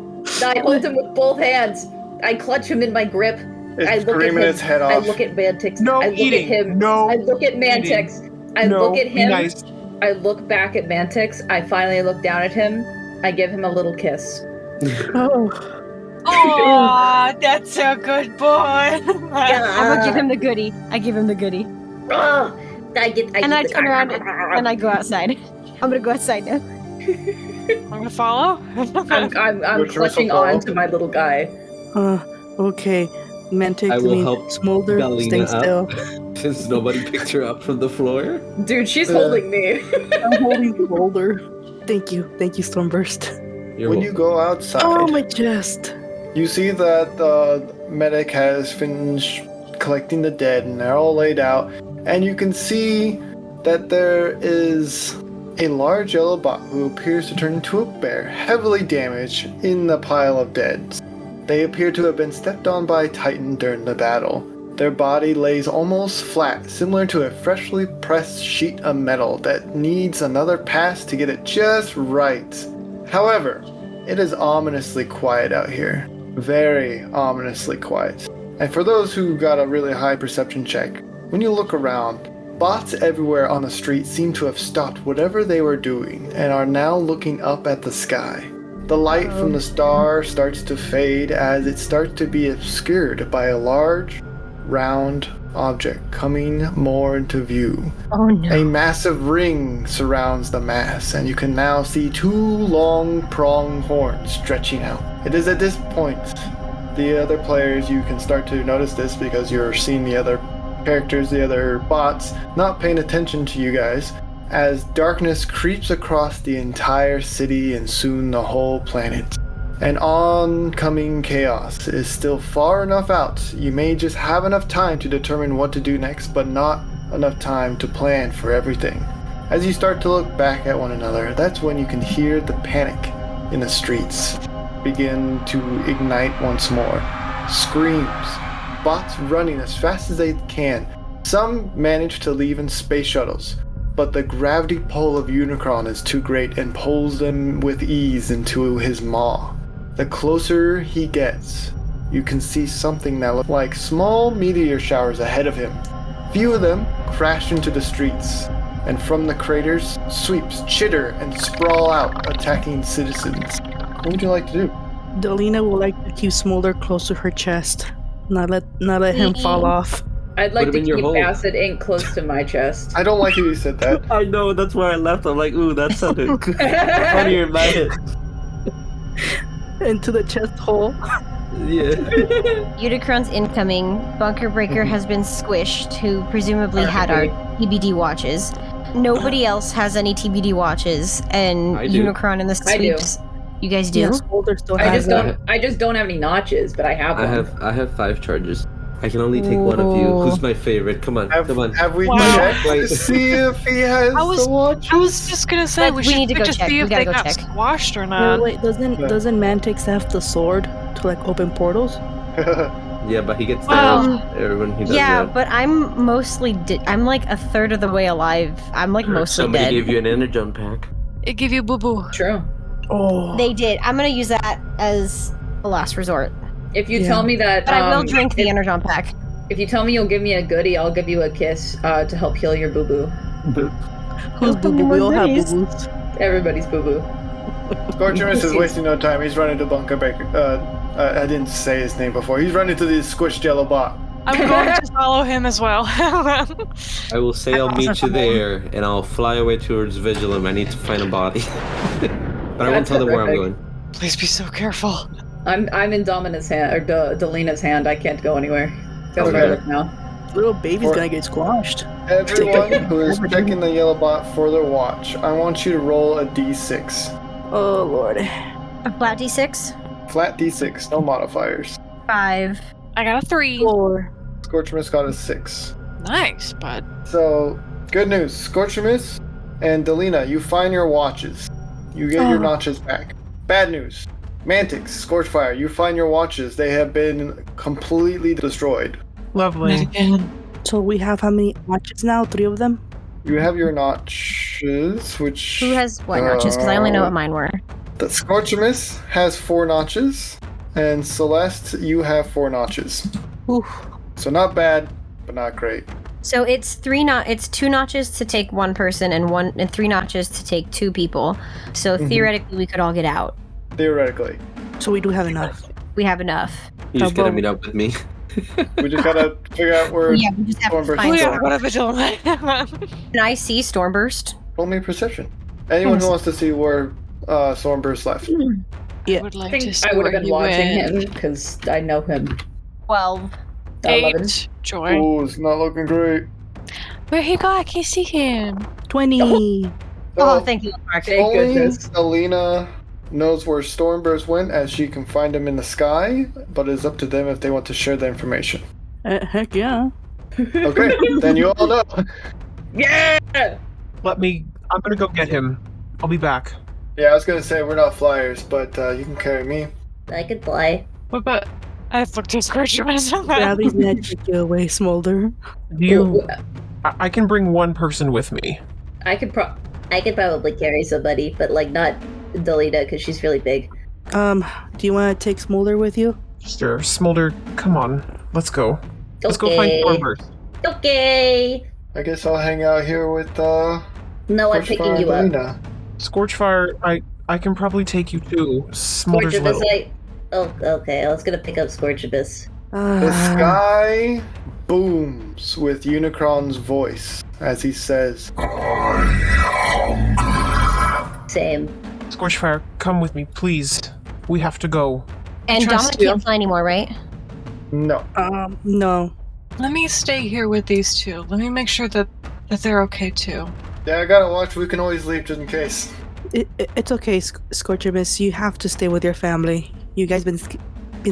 I hold him with both hands. I clutch him in my grip. I It's look at screaming him. its head I off. look at Mantix. No I look eating. at him. No I look at Mantix. I no, look at be him. nice. I look back at Mantix. I finally look down at him. I give him a little kiss. Oh, Aw, that's a good boy. I'm gonna give him the goodie. I give him the goodie. Oh, I turn around and I go outside. I'm gonna go outside now. I'm gonna follow. I'm Which clutching whistle on fall? to my little guy. okay. Mantix, I will help Smolder, Galina stay still. up since nobody picked her up from the floor. Dude, she's holding me. I'm holding the boulder. Thank you, Stormburst. You're When welcome. you go outside, Oh, my chest. you see that the medic has finished collecting the dead and they're all laid out. And you can see that there is a large yellow bot who appears to turn into a bear, heavily damaged in the pile of deads. They appear to have been stepped on by a Titan during the battle. Their body lays almost flat, similar to a freshly pressed sheet of metal that needs another pass to get it just right. However, it is ominously quiet out here. Very ominously quiet. And for those who got a really high perception check, when you look around, bots everywhere on the street seem to have stopped whatever they were doing and are now looking up at the sky. The light from the star starts to fade as it starts to be obscured by a large, round object coming more into view. Oh no. A massive ring surrounds the mass, and you can now see 2 long prong horns stretching out. It is at this point, the other players, you can start to notice this because you're seeing the other characters, the other bots, not paying attention to you guys, as darkness creeps across the entire city and soon the whole planet. And oncoming chaos is still far enough out. You may just have enough time to determine what to do next, but not enough time to plan for everything. As you start to look back at one another, that's when you can hear the panic in the streets begin to ignite once more. Screams, bots running as fast as they can, Some manage to leave in space shuttles, but the gravity pull of Unicron is too great and pulls them with ease into his maw. The closer he gets, you can see something that looks like small meteor showers ahead of him. Few of them crash into the streets, and from the craters, sweeps chitter and sprawl out, attacking citizens. What would you like to do? Delina would like to keep Smolder close to her chest, not let him fall off. I'd like Put to him in your keep hole. acid ink close to my chest. I don't like how you said that. I know, that's where I left. I'm like, ooh, that sounded funnier in my head. Into the chest hole. Yeah. Unicron's incoming. Bunker Breaker has been squished, who presumably had our TBD watches. Nobody else has any TBD watches, and I do. Unicron in the I do. sweeps. You guys do? Yeah, Smolder still I has just it. don't have any notches, but I have one. I have 5 charges. I can only take one of you. Ooh. Who's my favorite? Come on, come on. Have we Wow. checked to see if he has I was- the watches? I was just gonna say But we we should need to go just check. see We if gotta they go got check. squashed or not. Wait, doesn't Mantix have the sword to like open portals? Yeah, but he gets Um, damaged. Everyone he does Yeah, that. but I'm mostly I'm like a third of the way alive. I'm like mostly Somebody dead. gave you an energon pack. It give you boo boo. True. Oh. They did. I'm gonna use that as a last resort. If you Yeah. tell me that, But I will drink the energon pack. If you tell me you'll give me a goodie, I'll give you a kiss to help heal your boo boo. Who's boo boo? We all have boo boos. Everybody's boo boo. Scorchfire is wasting no time. He's running to Bunker Baker. I didn't say his name before. He's running to the squished yellow bot. I'm going to follow him as well. I will say I'll meet you there, and I'll fly away towards Vigilum. I need to find a body. But I won't That's tell them where I'm terrific. going. Please be so careful. I'm in Domina's hand or Delina's hand. I can't go anywhere. Gotta Okay. go now. Little baby's Or- gonna get squashed. Everyone who is checking the yellow bot for their watch, I want you to roll a d6. Oh lord. A flat d6. Flat d6, no modifiers. 5. I got a 3. 4. Scorchmiss got a 6. Nice, bud. So, good news. Scorchmiss and Delina, you find your watches. You get your Oh. notches back. Bad news. Mantix, Scorchfire, you find your watches. They have been completely destroyed. Lovely. So we have how many watches now? 3 of them? You have your notches, which... Who has what notches? Because I only know what mine were. The Scorchmiss has 4 notches, and Celeste, you have 4 notches. Oof. So not bad, but not great. So it's 2 notches to take 1 person and 3 notches to take 2 people. So theoretically, we could all get out. Theoretically. So we do have enough. We have enough. You just gotta Double. meet up with me. We just gotta figure out where... Yeah, we just have to Stormburst find is. Oh Fine. yeah, Storm. what a vigilante. Can I see Stormburst? Roll me perception. Anyone who wants to see where Stormburst left. Yeah. I would I like think to see I would have where been you watching went. him because I know him. 12. 11. 8. Joy. Oh, it's not looking great. Where he go? I can't see him. 20. Oh, So, thank you, Mark. Thank only goodness. Alina knows where Stormburst went, as she can find him in the sky, but it's up to them if they want to share the information. Heck yeah. Okay, then you all know. Yeah! I'm gonna go get him. I'll be back. Yeah, I was gonna say we're not flyers, but you can carry me. I could fly. What about? I have looked at Scorchfire. Bradley's gonna take you away, Smolder. Do you? I can bring one person with me. I could probably carry somebody, but like not Delita because she's really big. Do you want to take Smolder with you? Sure, Smolder, come on. Let's go. Let's go find Okay. Stormburst. Okay. I guess I'll hang out here with No, I'm picking Scorchfire you and up. Alina. Scorchfire, I can probably take you too. Smolder's Scorchabus, little. Oh, okay. I was gonna pick up Scorchabus. The sky booms with Unicron's voice as he says, Same. Scorchfire, come with me, please. We have to go. And Trust Dominic you. can't fly anymore, right? no. No. Let me stay here with these two. Let me make sure that they're okay too. Yeah, I gotta watch. We can always leave just in case. It's okay, Scorchabus. You have to stay with your family. You guys been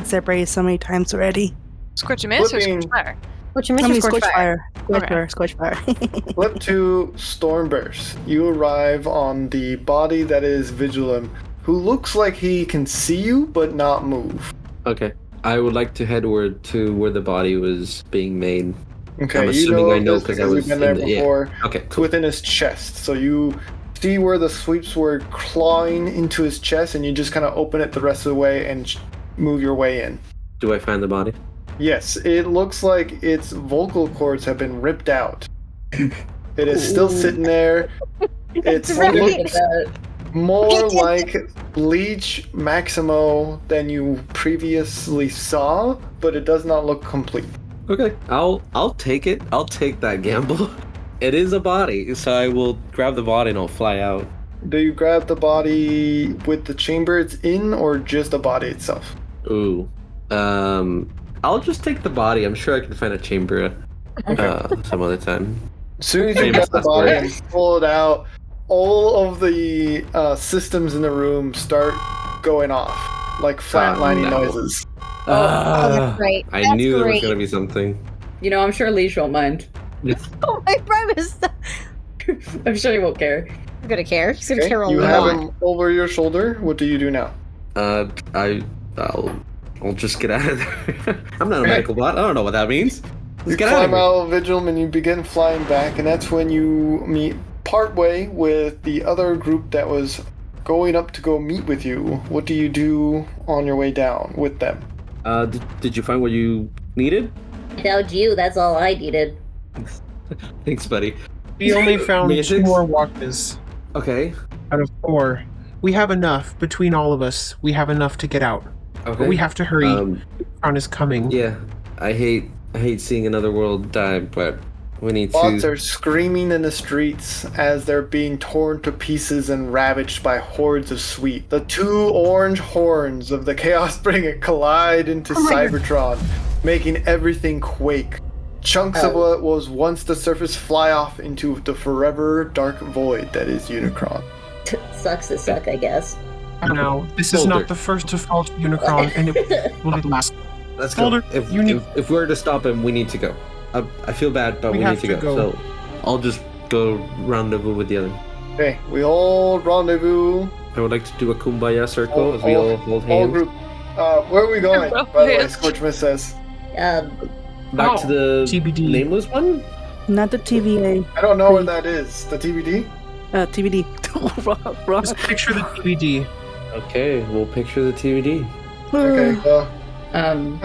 separated so many times already. Scorchamiss or Flipping. Scorchfire? What you I mean, mean, Scorchfire? Scorchfire. Flip to Stormburst. You arrive on the body that is Vigilum, who looks like he can see you but not move. Okay. I would like to head to where the body was being made. Okay, I'm you assuming know I of know this because I because was we've been there in the, yeah. before. Okay, It's cool. within his chest. So you see where the sweeps were clawing into his chest, and you just kind of open it the rest of the way and move your way in. Do I find the body? Yes, it looks like its vocal cords have been ripped out. It is still sitting there. It right. looks more like Bleach Maximo than you previously saw, but it does not look complete. Okay, I'll take it. I'll take that gamble. It is a body, so I will grab the body and I'll fly out. Do you grab the body with the chamber it's in, or just the body itself? Ooh. I'll just take the body. I'm sure I can find a chamber some other time. As soon as you Famous get the last body words. and pull it out, all of the systems in the room start going off, like flatlining no. noises. that's great. I That's knew there was great. gonna be something. You know, I'm sure Leash won't mind. Oh, my premise. I'm sure he won't care. He's gonna care. He's gonna Okay, care a you have lot. him over your shoulder. What do you do now? I'll just get out of there. I'm not a medical bot. I don't know what that means. Let's You get out of climb here. out of Vigilum and you begin flying back, and that's when you meet partway with the other group that was going up to go meet with you. What do you do on your way down with them? Did you find what you needed? I found you. That's all I needed. Thanks, buddy. We only found Magics? 2 more watches Okay. out of 4. We have enough between all of us. We have enough to get out. Okay. But we have to hurry. Um, Unicron is coming. yeah. I hate seeing another world die, but we need Bots to. are screaming in the streets as they're being torn to pieces and ravaged by hordes of sweep. The 2 orange horns of the Chaosbringer collide into Cybertron, making everything quake. Chunks of what was once the surface fly off into the forever dark void that is Unicron. Sucks to suck, I guess. Now, this is Boulder. not the first to fall to Unicron, and it will be the last. Let's go. Boulder, If we're to stop him, we need to go. I feel bad, but We we have need to to go. go. So I'll just go rendezvous with the other. Okay, we all rendezvous. I would like to do a kumbaya circle as we all hold All hands. group. Where are we going? All By the way, hands. Scorchfire says. Back to the TBD. nameless one? Not the TVA. I don't know where that is. The TBD? TBD. Wrong. Just picture the DVD. Okay, we'll picture the TVD. Okay,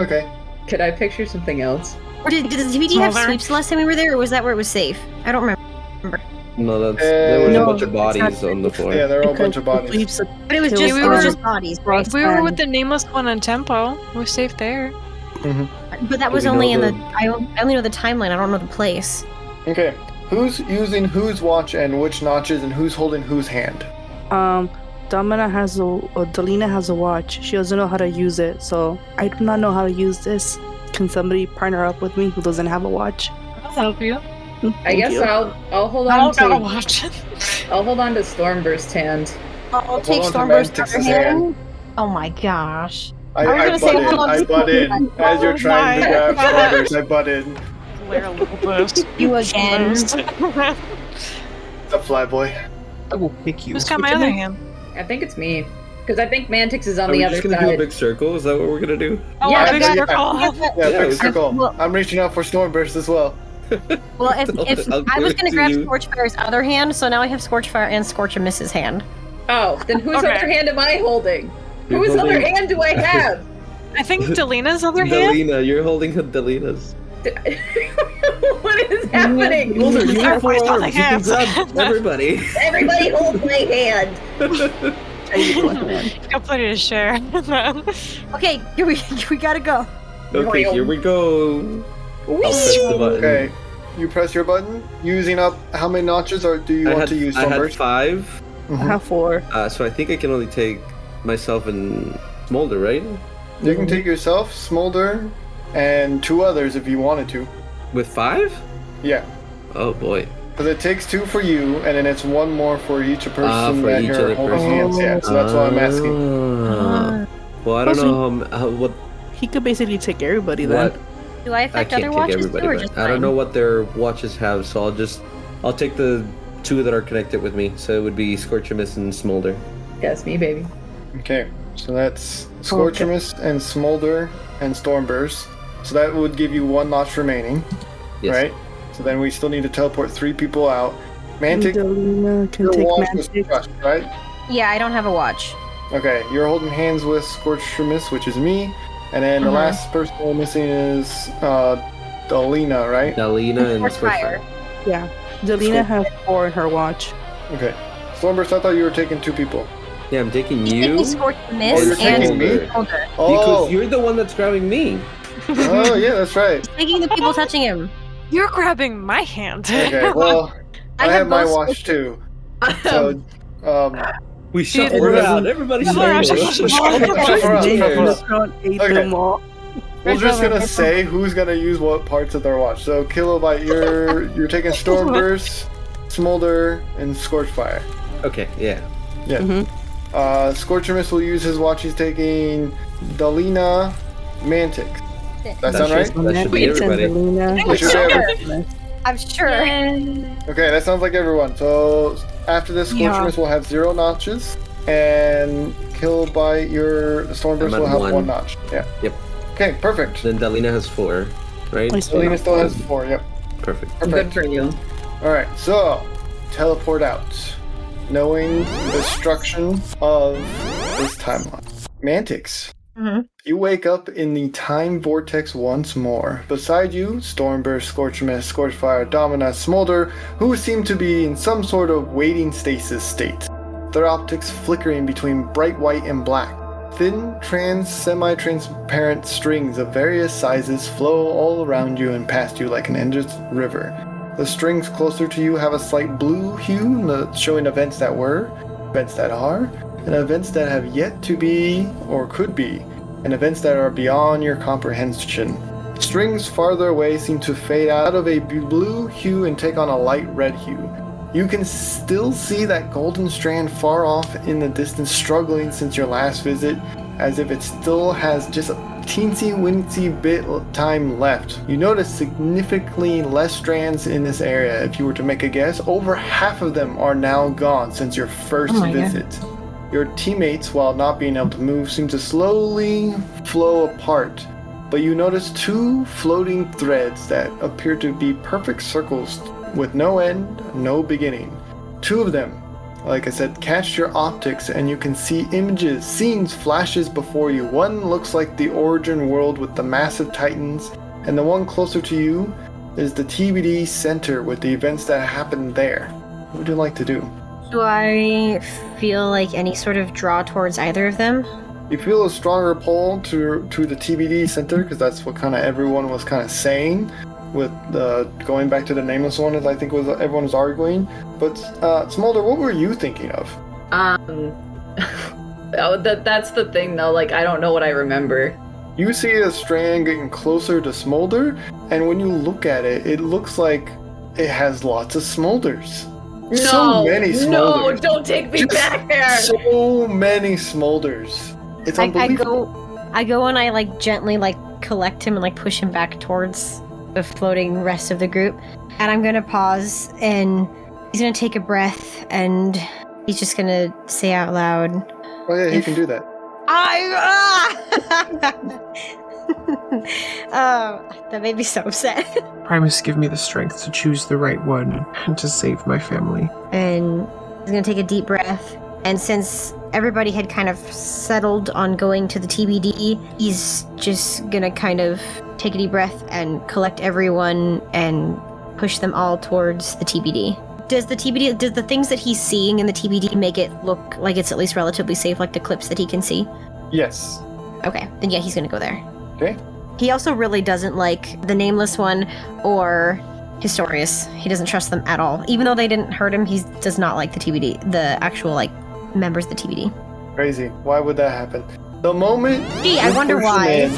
okay. Could I picture something else? Or did the DVD have Smolder. sweeps the last time we were there, or was that where it was safe? I don't remember. No, there was No, a bunch of it's bodies not- on the floor. Yeah, there are a bunch of bodies. Sleeps a- But it was Kills just, we it was were- just bodies, right? We were with the nameless one on Tempo. We're safe there. But that was we only know in the. I only know the timeline. I don't know the place. Okay, who's using whose watch and which notches, and who's holding whose hand? Domina has Delina has a watch. She doesn't know how to use it, so I do not know how to use this. Can somebody partner up with me who doesn't have a watch? I'll help you. I Thank guess you. I'll hold I on don't gotta to watch it. I'll hold on to Stormburst's hand. I'll take on to Stormburst's Mantic's other hand. hand. Oh my gosh. I was gonna say, butt in. hold on, I just butt in. hold on. As you're Oh trying to my grab God. shoulders, I butt in. Wear a little bit. You again. What's up, Flyboy? I will pick you. Who's got my other hand? I think it's me. Because I think Mantix is on Are we the just other gonna do a side. big circle? Is that what we're gonna do? Oh, Yeah, yeah, I big got- circle. Yeah, Yeah, big we- circle. Well- I'm reaching out for Stormburst as well. Well, if I'll I give was it gonna to grab you. Scorchfire's other hand, so now I have Scorchfire and Scorchamis's hand. Oh, then whose Okay. other hand am I holding? You're Whose other holding- hand do I have? I think Delina's other hand. Delina, you're holding Delina's. What is happening? Those are Everybody's uniforms. holding You can hands. grab everybody. Everybody hold my hand. Got plenty to share. Okay, here we gotta go. Okay, here we go. I'll press the button. Okay, you press your button, using up how many notches, or do you want to use I had Stormburst? 5, I have 4. so I think I can only take myself and Smolder, right? You can take yourself, Smolder, and 2 others if you wanted to. With 5? Yeah. Oh boy. Because it takes 2 for you, and then it's 1 more for each person for that each you're other holding person. hands. Yeah, so that's why I'm asking. Well, I don't know what He could basically take everybody then. what Do I I affect can't other take watches too, everybody. or But just I don't mine? know what their watches have, so I'll take the 2 that are connected with me. So it would be Scorchamis and Smolder. That's me, baby. Okay, so that's Scorchamis and Smolder and Stormburst. So that would give you 1 notch remaining. Yes. right? So then we still need to teleport 3 people out. Mantic, Delina can your take watch was Mantic. crushed, right? Yeah, I don't have a watch. Okay, you're holding hands with Scorchfire, which is me, and then the last person we're missing is Delina, right? Delina and Scorchfire. Scorchfire. Yeah. Delina has 4 in her watch. Okay. Stormburst, I thought you were taking 2 people. Yeah, I'm taking He's you. taking Scorch Oh, Miss you're and taking me? Smolder. Because Oh, you're the one that's grabbing me. oh yeah, that's right. He's taking the people touching him. You're grabbing my hand. Okay, well, I have my both watch too. So, We Dude, shuffle we're- around. Everybody We're- shuffle Shuffle around. Unicron ate Okay. them all. we're just gonna say who's gonna use what parts of their watch. So, Kilobyte, you're taking Stormburst, Smolder, and Scorchfire. Okay, yeah. Yeah. Mhm. Scorchfire will use his watch. He's taking Delina, Mantic. That sound right? That should be Mantic and everybody. Delina. That should be everybody. I'm sure. Okay, that sounds like everyone. So after this, Scorchfire will have 0 notches, and Kilobyte, your Stormburst I'm at will have 1. 1 notch. Yeah. Yep. Okay, perfect. Then Delina has 4, right? I see. Delina still has 4. Yep. Perfect. Perfect. Good for you. All right, so teleport out, knowing the destruction of this timeline. Mantix. Mhm. You wake up in the time vortex once more. Beside you, Stormburst, Scorchmist, Scorchfire, Domina, Smolder, who seem to be in some sort of waiting stasis state. Their optics flickering between bright white and black. Thin, semi-transparent strings of various sizes flow all around you and past you like an endless river. The strings closer to you have a slight blue hue, showing events that were, events that are, and events that have yet to be or could be, and events that are beyond your comprehension. Strings farther away seem to fade out of a blue hue and take on a light red hue. You can still see that golden strand far off in the distance, struggling since your last visit, as if it still has just a teensy-wincy bit of time left. You notice significantly less strands in this area. If you were to make a guess, over half of them are now gone since your first visit. Your teammates, while not being able to move, seem to slowly flow apart, but you notice 2 floating threads that appear to be perfect circles with no end, no beginning. 2 of them, like I said, catch your optics and you can see images, scenes, flashes before you. One looks like the origin world with the massive titans, and the one closer to you is the TBD center with the events that happened there. What would you like to do? Do I feel like any sort of draw towards either of them? You feel a stronger pull to the TBD center because that's what kind of everyone was kind of saying, with going back to the nameless one, as I think was everyone was arguing. But Smolder, what were you thinking of? That's the thing though. Like I don't know what I remember. You see a strand getting closer to Smolder, and when you look at it, it looks like it has lots of Smolders. No, So many no, Smolders. don't take me Just back there. So many Smolders. It's I unbelievable. go and I like gently like collect him and like push him back towards the floating rest of the group. And I'm gonna pause and he's gonna take a breath and he's just gonna say out loud, Oh yeah, he can do that. that made me so upset. Primus, give me the strength to choose the right one and to save my family. And he's gonna take a deep breath. And since everybody had kind of settled on going to the TBD, he's just gonna kind of take a deep breath and collect everyone and push them all towards the TBD. Does the things that he's seeing in the TBD make it look like it's at least relatively safe, like the clips that he can see? Yes. Okay, then yeah, he's gonna go there. Okay. He also really doesn't like the Nameless One or Historius. He doesn't trust them at all. Even though they didn't hurt him, he does not like the TBD, the actual, like, members of the TBD. Crazy. Why would that happen? The moment Gee, I you wonder push them why. in,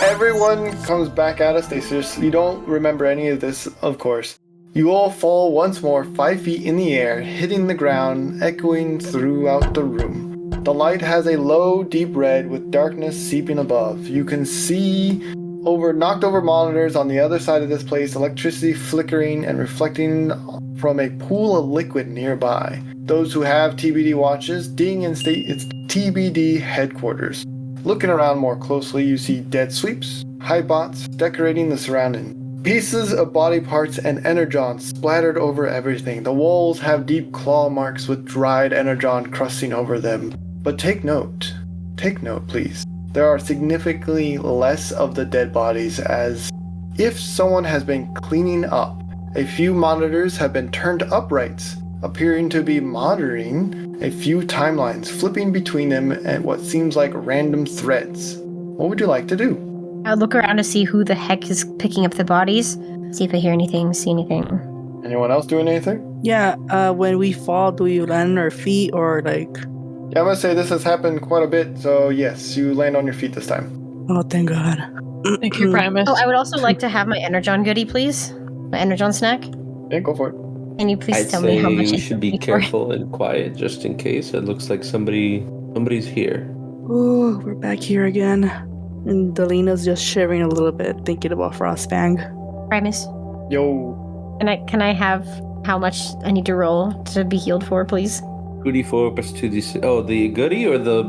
everyone comes back out of stasis. You don't remember any of this, of course. You all fall once more 5 feet in the air, hitting the ground, echoing throughout the room. The light has a low, deep red with darkness seeping above. You can see knocked over monitors on the other side of this place, electricity flickering and reflecting from a pool of liquid nearby. Those who have TBD watches ding and state its TBD headquarters. Looking around more closely, you see dead sweeps, high bots decorating the surrounding. Pieces of body parts and energon splattered over everything. The walls have deep claw marks with dried energon crusting over them. But take note, please. There are significantly less of the dead bodies, as if someone has been cleaning up. A few monitors have been turned upright, appearing to be monitoring a few timelines, flipping between them at what seems like random threads. What would you like to do? I'll look around to see who the heck is picking up the bodies. See if I hear anything, see anything. Anyone else doing anything? Yeah, when we fall, do you land on our feet or like... Yeah, I'm gonna say this has happened quite a bit, so yes, you land on your feet this time. Oh, thank God. Thank you, Primus. Oh, I would also like to have my Energon goodie, please. My Energon snack. Yeah, go for it. Can you please I'd tell say me how much we it should be for? careful and quiet just in case. It looks like somebody's here. Ooh, we're back here again. And Delina's just shivering a little bit, thinking about Frostfang. Primus, Yo. can I have how much I need to roll to be healed for, please? 2d4 plus 2d6. Oh, the goodie or the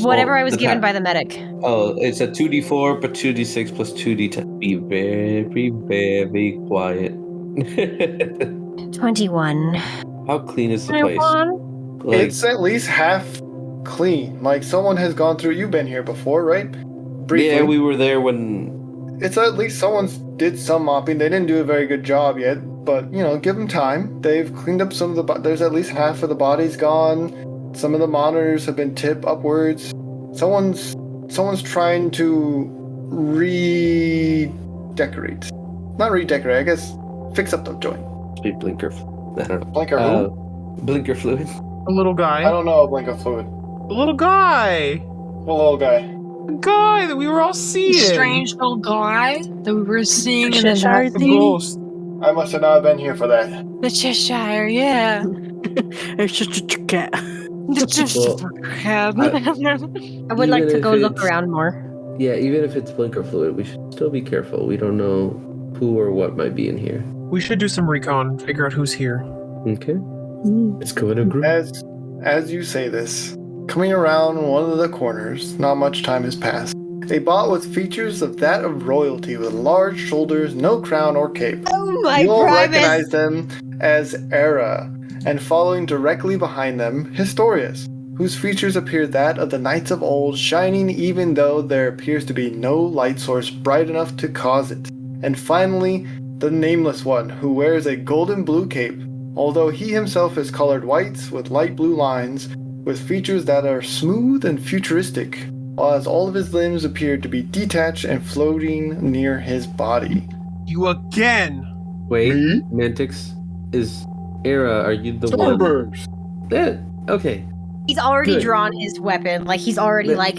Whatever I was the given pack? by the medic. Oh, it's a 2d4 but 2d6 plus 2d10. Be very, very quiet. 21. How clean is the place? 21. Like, It's at least half clean. Like someone has gone through. You've been here before, right? Briefly. yeah, we were there when. It's at least someone's did some mopping. They didn't do a very good job yet, but give them time. They've cleaned up some of the. There's at least half of the bodies gone. Some of the monitors have been tipped upwards. Someone's trying to redecorate. Not redecorate. I guess fix up the joint. Be blinker. I don't know. Blinker who? Blinker fluid. A little guy. I don't know a blinker fluid. A little guy. What little guy? A guy that we were all seeing. Strange little guy that we were seeing in the Cheshire The thing? ghost. I must have not been here for that. The Cheshire, yeah. It's just a cat. The Cheshire. I would like Even to if go look it's- around more. Yeah, even if it's blinker fluid, we should still be careful. We don't know who or what might be in here. We should do some recon, figure out who's here. Okay. Let's go in a group. As you say this, coming around one of the corners, not much time has passed. A bot with features of that of royalty, with large shoulders, no crown or cape. Oh my You'll Primus! recognize them as Era, and following directly behind them, Historius, whose features appear that of the knights of old, shining even though there appears to be no light source bright enough to cause it. And finally, the Nameless One, who wears a golden blue cape, although he himself is colored whites with light blue lines, with features that are smooth and futuristic, while as all of his limbs appear to be detached and floating near his body. You again. Wait, Me? Mantix, is Era, are you the one? Starburst! Okay. He's already Good. drawn his weapon. Like, he's already, But- like...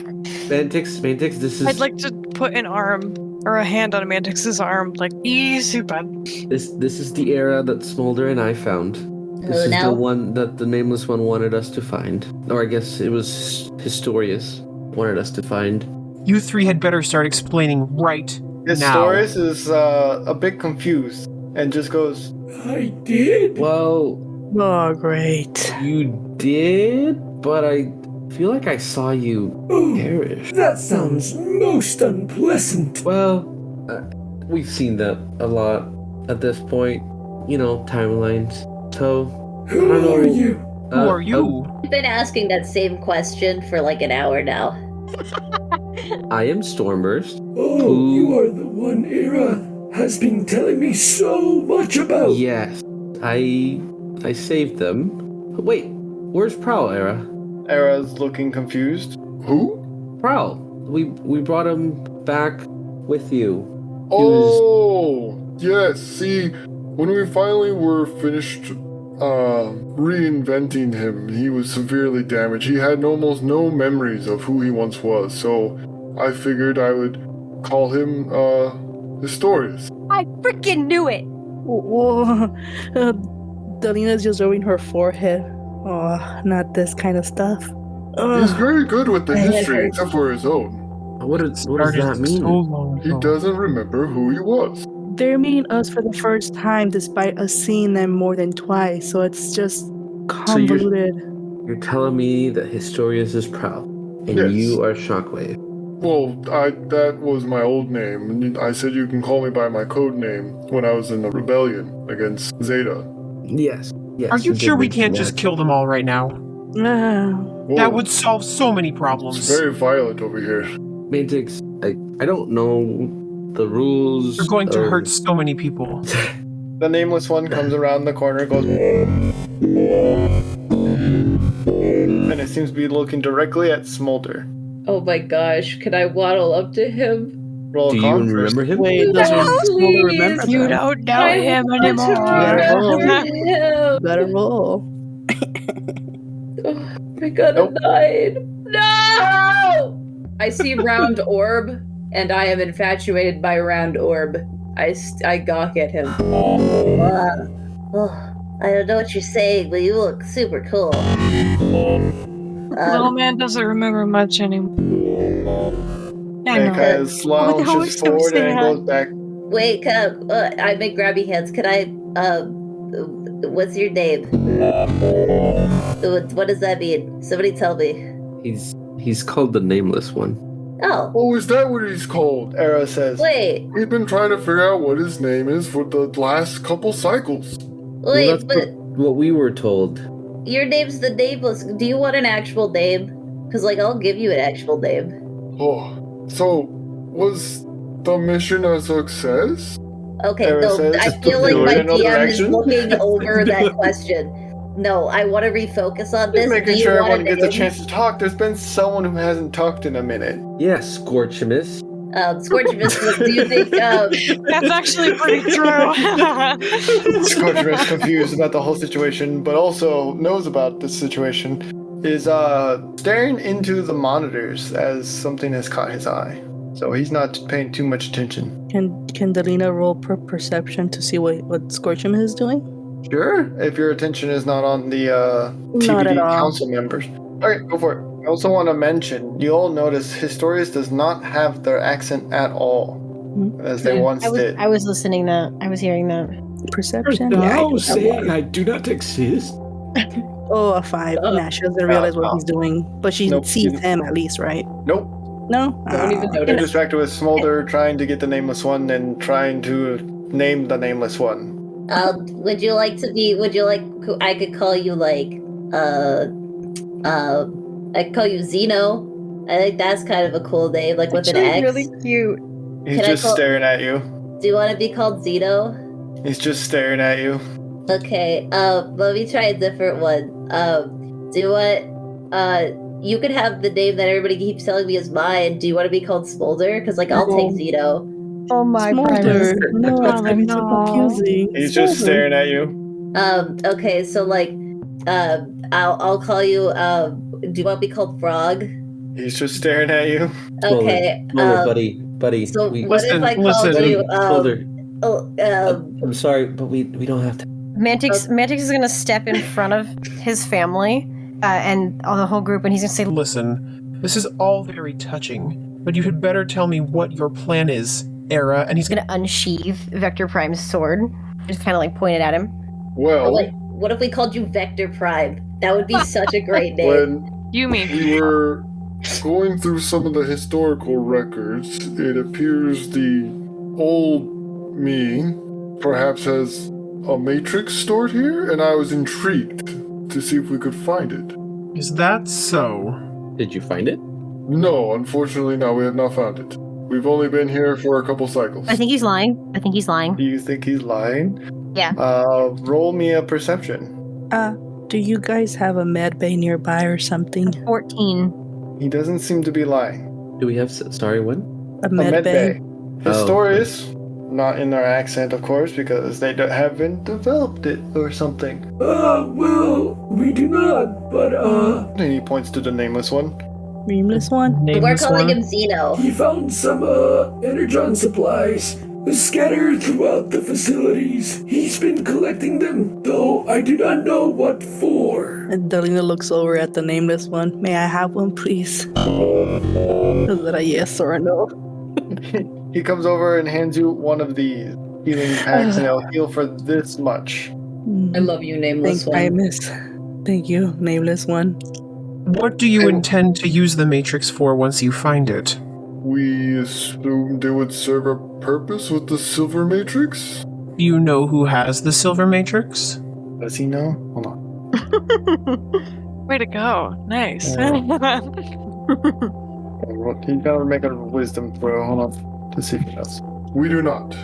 Mantix, this is I'd like to put an arm or a hand on Mantix's arm, like, easy, bud. this is the Era that Smolder and I found. This is the one that the Nameless One wanted us to find. Or I guess it was Historius wanted us to find. You three had better start explaining right now. Historius is a bit confused and just goes, I did? Well, Oh, great. you did, but I feel like I saw you Oh, perish. that sounds most unpleasant. Well, we've seen that a lot at this point. Timelines. So, I don't Who know. are you? Who are you? I've been asking that same question for like an hour now. I am Stormburst. Oh, you are the one Era has been telling me so much about. Yes, I saved them. But wait, where's Prowl, Era? Era's looking confused. Who? Prowl. We brought him back with you. Oh, yes. See, when we finally were finished reinventing him, he was severely damaged. He had almost no memories of who he once was, so I figured I would call him Historius. I freaking knew it! Delina's just rubbing her forehead. Oh, not this kind of stuff. He's very good with the history, except for his own. What does Started that mean? So long He ago. doesn't remember who he was. They're meeting us for the first time despite us seeing them more than twice, so it's just convoluted. You're telling me that Historius is Prowl, and Yes. you are Shockwave. Well, that was my old name. I said you can call me by my code name when I was in the rebellion against Zeta. Yes. Yes. Are you did sure we mention can't that. just kill them all right now? Whoa, That would solve so many it's problems. very violent over here. Mantix, I don't know the rules. You're going to or- hurt so many people. The nameless one comes around the corner, goes, and it seems to be looking directly at Smolder. Oh my gosh, can I waddle up to him? Roll a Do you con even first. remember him? Wait, does your Please. Smolder remember You them? don't know I him want to anymore. remember him. Better roll. Oh my god, Nope. a 9. No! I see round orb, and I am infatuated by round orb. I gawk at him. I don't know what you're saying, but you look super cool. Little man doesn't remember much anymore. I And know. kind of Oh, that slouches was so forward and sad. goes back. Wait, I make grabby hands. Can I, what's your name? What does that mean? Somebody tell me. He's called the Nameless One. Oh, Oh, is that what he's called? Era says. wait, We've been trying to figure out what his name is for the last couple cycles. wait, that's but what we were told. your name's the Nameless. Do you want an actual name? Because, like, I'll give you an actual name. Oh, so was the mission a success? Okay, Era no, says, I "Just feel put like it my in another DM is direction." looking over that question. No, I want to refocus on this. Just making Do you sure want everyone gets a name? chance to talk. There's been someone who hasn't talked in a minute. Yes, Scorchfire. Scorchfire, do you think, That's actually pretty true. Scorchfire is confused about the whole situation, but also knows about this situation. Is staring into the monitors as something has caught his eye. So he's not paying too much attention. Can Delina roll per perception to see what Scorchum is doing? Sure, if your attention is not on the Not at TBD all. council members. Okay, go for it. I also want to mention, you all notice Historius does not have their accent at all, as they Yeah. once did. I was listening that. I was hearing that. Perception? Now saying I do not exist. Oh, a 5. Nah, she doesn't realize what he's doing. But she Nope. sees him at least, right? Nope. No? Don't even You're notice. distracted with Smolder trying to get the nameless one and trying to name the nameless one. would you like, I could call you, like, I could call you Zeno. I think that's kind of a cool name, like with an Actually, X. really cute. He's Can I just call- staring at you. Do you want to be called Zeno? He's just staring at you. Okay, let me try a different one. Do you want, you could have the name that everybody keeps telling me is mine. Do you want to be called Smolder? Because, like, I'll take Zeno. Oh my Smolder. Primus. No, that's Oh, gonna be so no. confusing. He's just Smolder. staring at you. Okay, so, like, I'll call you, do you want to be called Frog? He's just staring at you. Okay, Smolder, buddy. so we, what if I called listen. you, Smolder, oh, I'm sorry, but we don't have to. Mantix is gonna step in front of his family and the whole group, and he's gonna say, Listen, this is all very touching, but you had better tell me what your plan is, Era. And he's he's gonna unsheath Vector Prime's sword, just kind of like point it at him. Well, what if we called you Vector Prime? That would be such a great name. when You mean we were going through some of the historical records, it appears the old me perhaps has a matrix stored here, and I was intrigued to see if we could find it. Is that so? Did you find it? No, unfortunately, no, we have not found it. We've only been here for a couple cycles. I think he's lying. Do you think he's lying? Yeah. Roll me a perception. Do you guys have a med bay nearby or something? 14. He doesn't seem to be lying. Do we have? Sorry, what? A A med bay? Historius, not in their accent, of course, because they haven't developed it or something. Well, we do not, but, And he points to the nameless one. Nameless one? We're Nameless calling one? him Zeno. he found some, energon supplies scattered throughout the facilities. He's been collecting them, though I do not know what for. And Delina looks over at the nameless one. May I have one, please? Is that a yes or a no? He comes over and hands you one of these healing packs, and it'll heal for this much. I love you, nameless Thanks, one. Primus. Thank you, nameless one. What do you intend to use the Matrix for once you find it? We assumed it would serve a purpose with the Silver Matrix? Do you know who has the Silver Matrix? Does he know? Hold on. Way to go. Nice. You gotta make a wisdom throw. Hold on. To see if he does. We do not.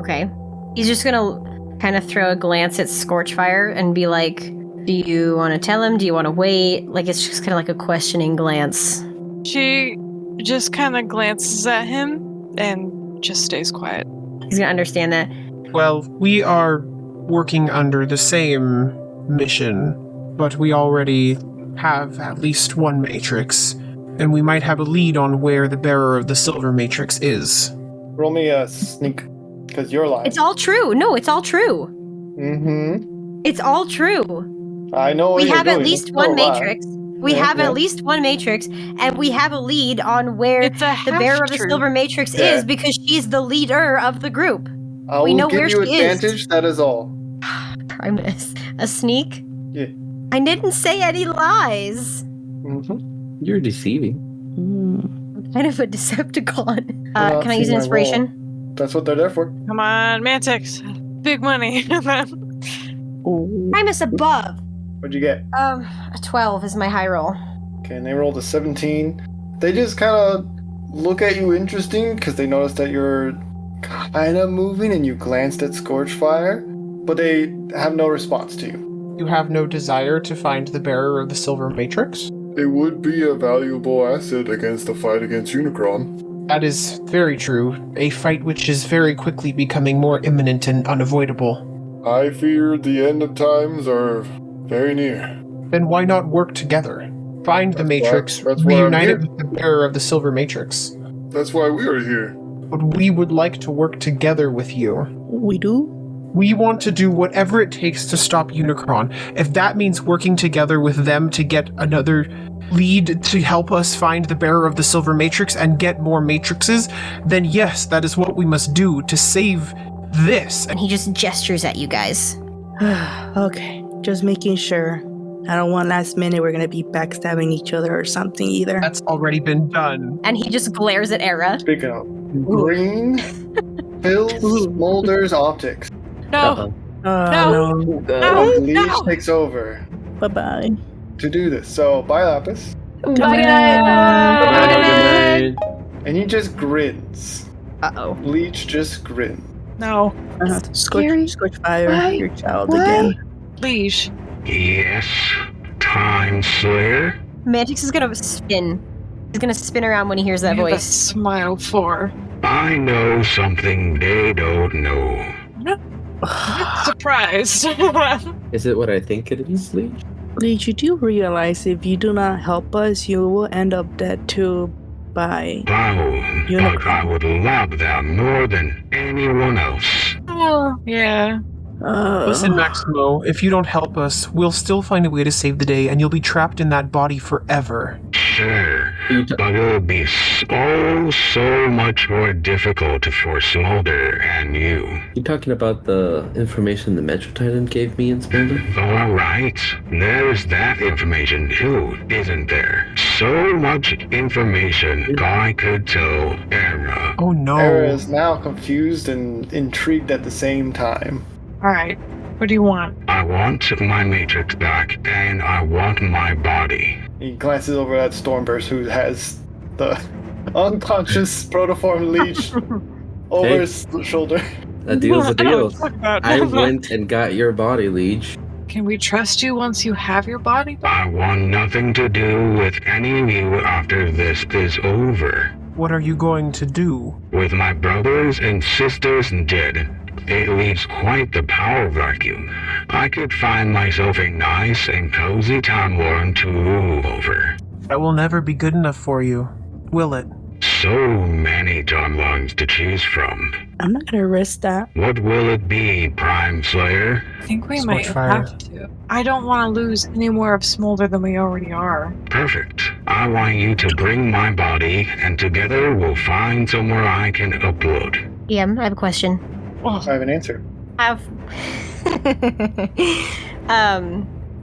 Okay. He's just gonna kind of throw a glance at Scorchfire and be like, do you want to tell him? Do you want to wait? Like, it's just kind of like a questioning glance. She just kind of glances at him and just stays quiet. He's gonna understand that. Well, we are working under the same mission, but we already have at least one matrix, and we might have a lead on where the bearer of the Silver Matrix is. Roll me a sneak, because you're lying. It's all true. No, it's all true. Mm-hmm. It's all true. I know what We you're have doing. at least It's one still a lie. matrix. We have at least one matrix, and we have a lead on where It's a the bearer of the half-truth. Silver Matrix is because she's the leader of the group. I We will know give where you she is. advantage, that is all. Primus. A sneak? Yeah. I didn't say any lies. Mm-hmm. You're deceiving. I'm kind of a Decepticon. not Can I use seeing my inspiration? That's what they're there for. Come on, Mantix. Big money. Primus above. What'd you get? A 12 is my high roll. Okay, and they rolled a 17. They just kind of look at you interesting because they notice that you're kind of moving and you glanced at Scorchfire, but they have no response to you. You have no desire to find the bearer of the Silver Matrix? It would be a valuable asset against the fight against Unicron. That is very true. A fight which is very quickly becoming more imminent and unavoidable. I fear the end of times are very near. Then why not work together? Find the Matrix, that's why I'm reunite here. it with the bearer of the Silver Matrix. That's why we are here. But we would like to work together with you. We do? We want to do whatever it takes to stop Unicron. If that means working together with them to get another lead to help us find the bearer of the Silver Matrix and get more matrices, then yes, that is what we must do to save this. And he just gestures at you guys. Okay, just making sure. I don't want last minute we're gonna be backstabbing each other or something either. That's already been done. And he just glares at Era. Speaking of, green fills Smolder's optics. No. No. Leech takes over Bye-bye. to do this. So, bye, Lapis. Bye. And he just grins. Uh-oh. Leech just grins. No. Scorchfire, your child again. Leash. Yes, Time Slayer. Mantix is gonna spin. He's gonna spin around when he hears that You have a voice. smile for. I know something they don't know. Surprised. Is it what I think it is, Leech? Leech, you do realize if you do not help us, you will end up dead too by Oh, but I would love that more than anyone else. Oh, yeah. Listen, Maximo, if you don't help us, we'll still find a way to save the day and you'll be trapped in that body forever. Sure, but it'll be so much more difficult for Smolder and you. You talking about the information the Metro Titan gave me in Smolder? Alright, there's that information too, isn't there? So much information I could tell Era. Oh no. Era is now confused and intrigued at the same time. Alright. What do you want? I want my Matrix back, and I want my body. He glances over at Stormburst, who has the unconscious protoform Leech over Hey. his shoulder. A deal's a deal. About I went and got your body, Leech. Can we trust you once you have your body? I want nothing to do with any of you after this is over. What are you going to do? With my brothers and sisters dead, it leaves quite the power vacuum. I could find myself a nice and cozy Time Lord to rule over. That will never be good enough for you, will it? So many Time Lords to choose from. I'm not gonna risk that. What will it be, Prime Slayer? I think we might Scorchfire. have to. I don't want to lose any more of Smolder than we already are. Perfect. I want you to bring my body, and together we'll find somewhere I can upload. I have a question. I have an answer.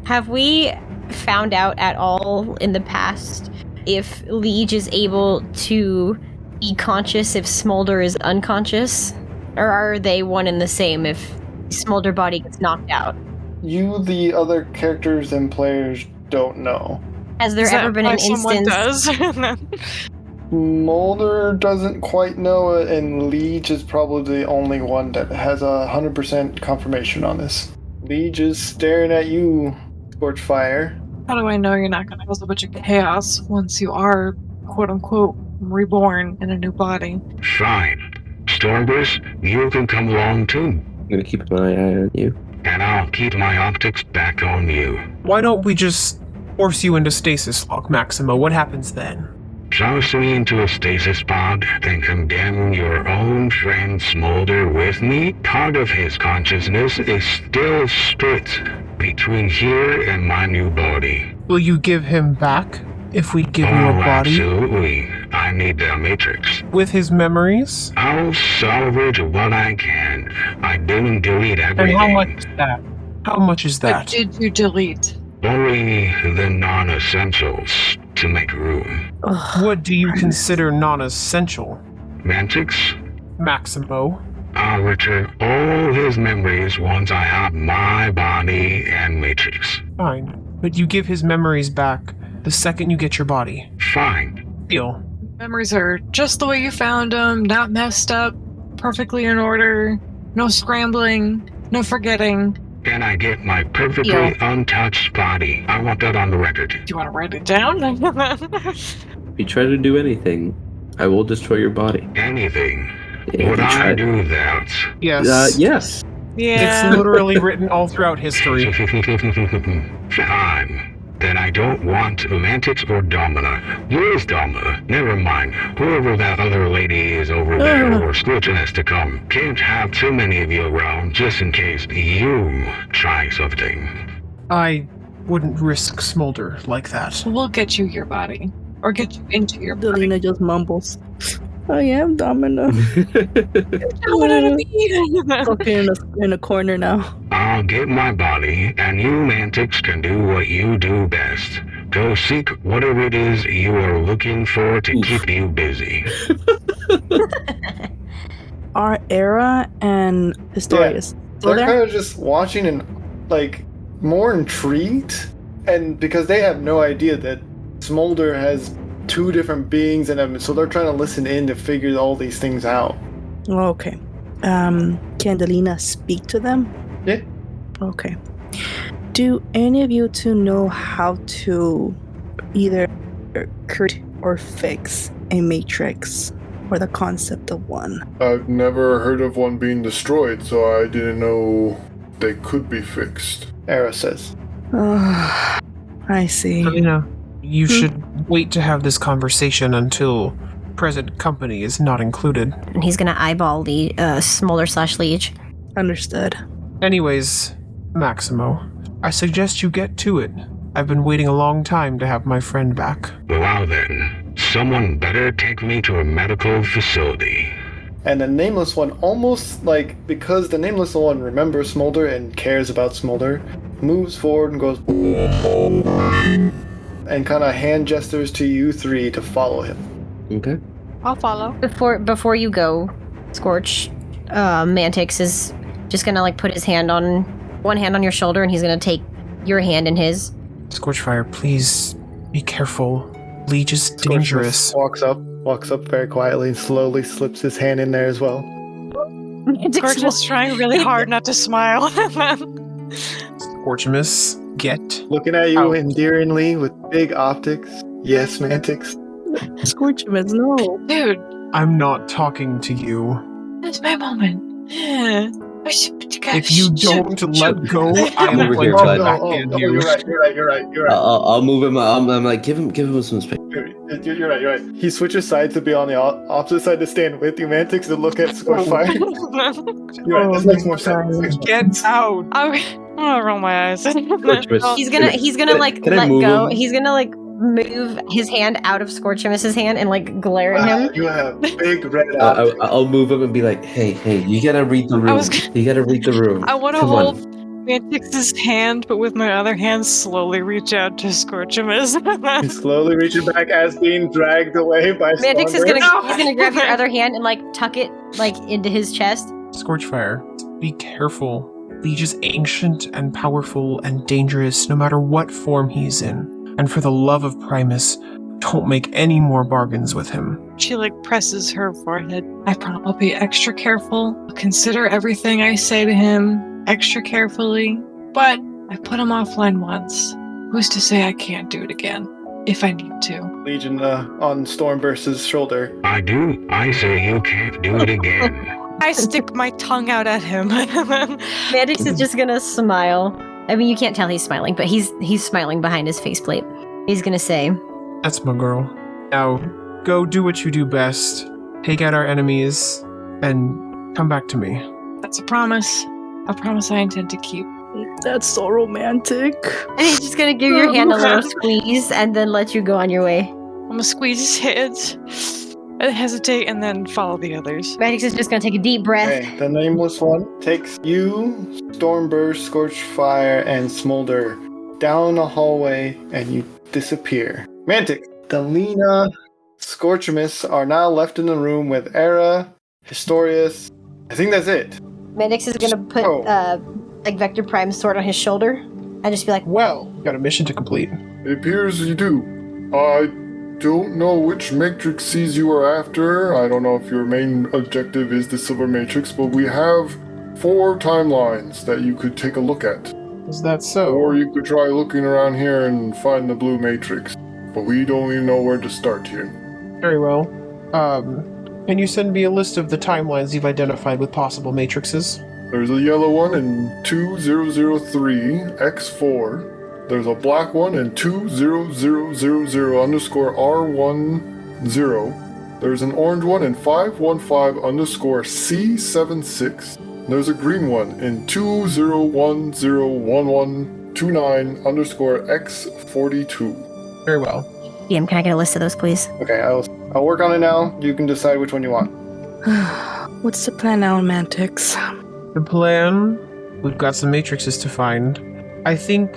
Have we found out at all in the past if Liege is able to be conscious if Smolder is unconscious? Or are they one and the same if Smolder body gets knocked out? You, the other characters and players, don't know. Has there Is ever that been why an someone instance? does? Mulder doesn't quite know it, and Liege is probably the only one that has 100% confirmation on this. Liege is staring at you, Scorchfire. How do I know you're not going to cause a bunch of chaos once you are, quote unquote, reborn in a new body? Fine. Stormburst, you can come along too. I'm gonna keep my eye on you. And I'll keep my optics back on you. Why don't we just force you into stasis lock, Maximo? What happens then? Toss me into a stasis pod and condemn your own friend Smolder with me? Part of his consciousness is still split between here and my new body. Will you give him back if we give you a body? Absolutely. I need the Matrix. With his memories? I'll salvage what I can. I didn't delete everything. And how much is that? How much is What that? did you delete? Only the non-essentials to make room. What do you consider non-essential? Mantics? Maximo. I'll return all his memories once I have my body and Matrix. Fine. But you give his memories back the second you get your body. Fine. Deal. Memories are just the way you found them, not messed up, perfectly in order, no scrambling, no forgetting. Can I get my perfectly untouched body? I want that on the record. Do you want to write it down? If you try to do anything, I will destroy your body. Anything. If Would you I try- do that? Yes. Yes. Yeah. It's literally written all throughout history. Fine. Then I don't want Mantics or Domina. Where's Domina? Never mind. Whoever that other lady is over there or Scorchin has to come. Can't have too many of you around just in case you try something. I wouldn't risk Smolder like that. We'll get you your body. Or get you into your body. Delina just mumbles. I am Domina. Okay, in a corner now. I'll get my body, and you Mantics can do what you do best. Go seek whatever it is you are looking for to keep you busy. Are Era and Pistorius still They're there? kind of just watching and, like, more intrigued. And because they have no idea that Smolder has two different beings in him, so they're trying to listen in to figure all these things out. Okay. Can Delina speak to them? Yeah. Okay. Do any of you two know how to either create or fix a matrix or the concept of one? I've never heard of one being destroyed, so I didn't know they could be fixed. Era says. I see. Delina, you should wait to have this conversation until present company is not included. And he's gonna eyeball the Smolder/Liege. Understood. Anyways, Maximo, I suggest you get to it. I've been waiting a long time to have my friend back. Well then, someone better take me to a medical facility. And the Nameless One almost, like, because the Nameless One remembers Smolder and cares about Smolder, moves forward and goes and kind of hand gestures to you three to follow him. Okay. I'll follow. Before you go, Scorch, Mantix is just gonna like put his hand on one hand on your shoulder, and he's gonna take your hand in his. Scorchfire, please be careful. Liege is dangerous. Walks up very quietly and slowly slips his hand in there as well. Scorch is trying really hard not to smile. Scorchimus, get Looking at you out. endearingly with big optics. Yes, Mantix. Scorchimus, no. Dude, I'm not talking to you. it's my moment. If you don't let go, I Over will here, put bud. my backhand you. You're right. I'll move him. I'm like, give him some space. You're right. He switches sides to be on the opposite side to stand with you, Mantix, and look at Scorchfire. You're right, this makes more sense. Get out! I'm gonna roll my eyes. He's gonna like Can I let move go. him? He's gonna like move his hand out of Scorchimus's hand and like glare at him. You have big red optics. I'll move him and be like, hey, you gotta read the room. was You gotta read the room. I want to Come hold on. Mantix's hand, but with my other hand, slowly reach out to Scorchfire. He slowly reaches back as being dragged away by Mantix is Stormburst. he's gonna grab your other hand and like tuck it like into his chest. Scorchfire, be careful. Leech is ancient and powerful and dangerous no matter what form he's in. And for the love of Primus, don't make any more bargains with him. She like presses her forehead. I promise I'll be extra careful. I'll consider everything I say to him extra carefully. But I put him offline once. Who's to say I can't do it again if I need to? Legion on Stormburst's shoulder. I say you can't do it again. I stick my tongue out at him. Mantix is just gonna smile. I mean, you can't tell he's smiling, but he's smiling behind his faceplate. He's gonna say, That's my girl. Now, go do what you do best. Take out our enemies, and come back to me. That's a promise. A promise I intend to keep. That's so romantic. and he's just gonna give your hand a little squeeze and then let you go on your way. I'm gonna squeeze his hands, and hesitate, and then follow the others. Mantix is just gonna take a deep breath. Okay, the nameless one takes you, Stormburst, Scorchfire, and Smolder down a hallway, and you disappear. Mantix, Delina, Scorchamis are now left in the room with Era, Historius. I think that's it. Mantix is gonna put like Vector Prime's sword on his shoulder and just be like, Well, got a mission to complete. It appears you do. I don't know which matrices you are after. I don't know if your main objective is the Silver Matrix, but we have 4 timelines that you could take a look at. Is that so? Or you could try looking around here and find the Blue Matrix. But we don't even know where to start here. Very well. Can you send me a list of the timelines you've identified with possible matrices? There's a yellow one in 2003 X4. There's a black one in 20000_R10. There's an orange one in 515_C76. There's a green one in 2010129_X42. Very well. DM, can I get a list of those, please? Okay, I'll work on it now. You can decide which one you want. What's the plan now, Mantix? The plan? We've got some matrices to find. I think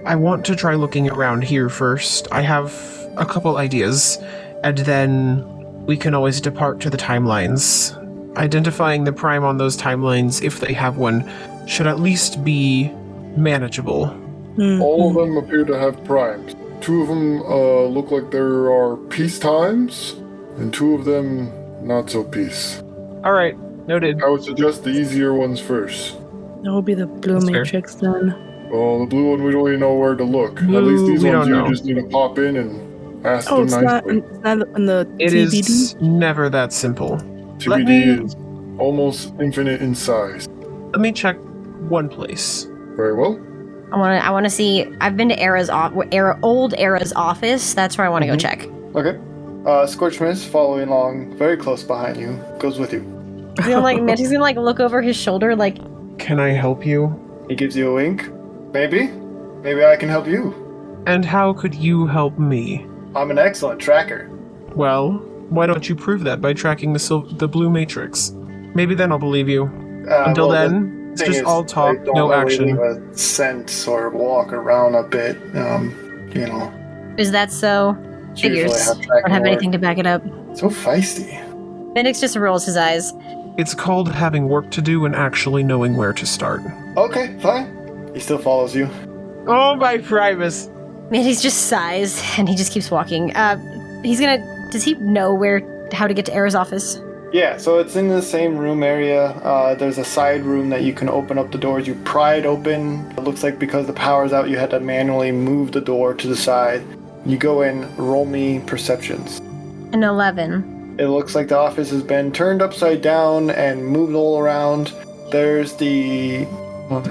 I want to try looking around here first. I have a couple ideas, and then we can always depart to the timelines. Identifying the prime on those timelines, if they have one, should at least be manageable. Mm-hmm. All of them appear to have primes. 2 of them look like there are peace times, and 2 of them not so peace. Alright, noted. I would suggest the easier ones first. That will be the blue That's fair. matrix then. Well, the blue one, we don't even know where to look. At Blue, least these we ones don't you know. just need to pop in and ask Oh, them it's not nicely. in the It TBD? is never that simple. TBD is almost infinite in size. Let me check one place. Very well. I wanna see. I've been to old Era's office. That's where I want to go check. Okay. Scorchmist, following along very close behind you, goes with you. He's gonna like Mantix is gonna like look over his shoulder, like, Can I help you? He gives you a wink. Maybe I can help you. And how could you help me? I'm an excellent tracker. Well, why don't you prove that by tracking the blue matrix? Maybe then I'll believe you. Until well, then, it's thing just is, all talk, I don't no really action. leave a scent or walk around a bit. You know. is that so? It's usually Figures. how I tracking don't have works. anything to back it up. So feisty. Mantix just rolls his eyes. It's called having work to do and actually knowing where to start. Okay, fine. He still follows you. Oh, my Primus! Mantix just sighs and he just keeps walking. Does he know how to get to Era's office? Yeah, so it's in the same room area. There's a side room that you can open up the doors. You pry it open. It looks like because the power's out, you had to manually move the door to the side. You go in, roll me perceptions. An 11. It looks like the office has been turned upside down and moved all around. There's the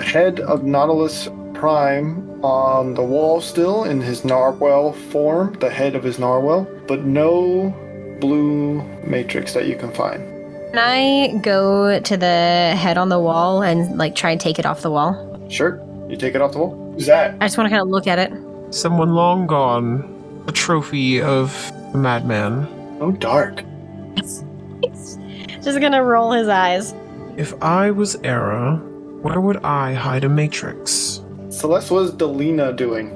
head of Nautilus Prime on the wall still in his narwhal form, the head of his narwhal, but no blue matrix that you can find. Can I go to the head on the wall and like try and take it off the wall? Sure. You take it off the wall. Who's that? I just want to kind of look at it. Someone long gone. A trophy of a madman. Oh, dark. He's just gonna roll his eyes. If I was Era, Where would I hide a matrix? Celeste, what is Delina doing?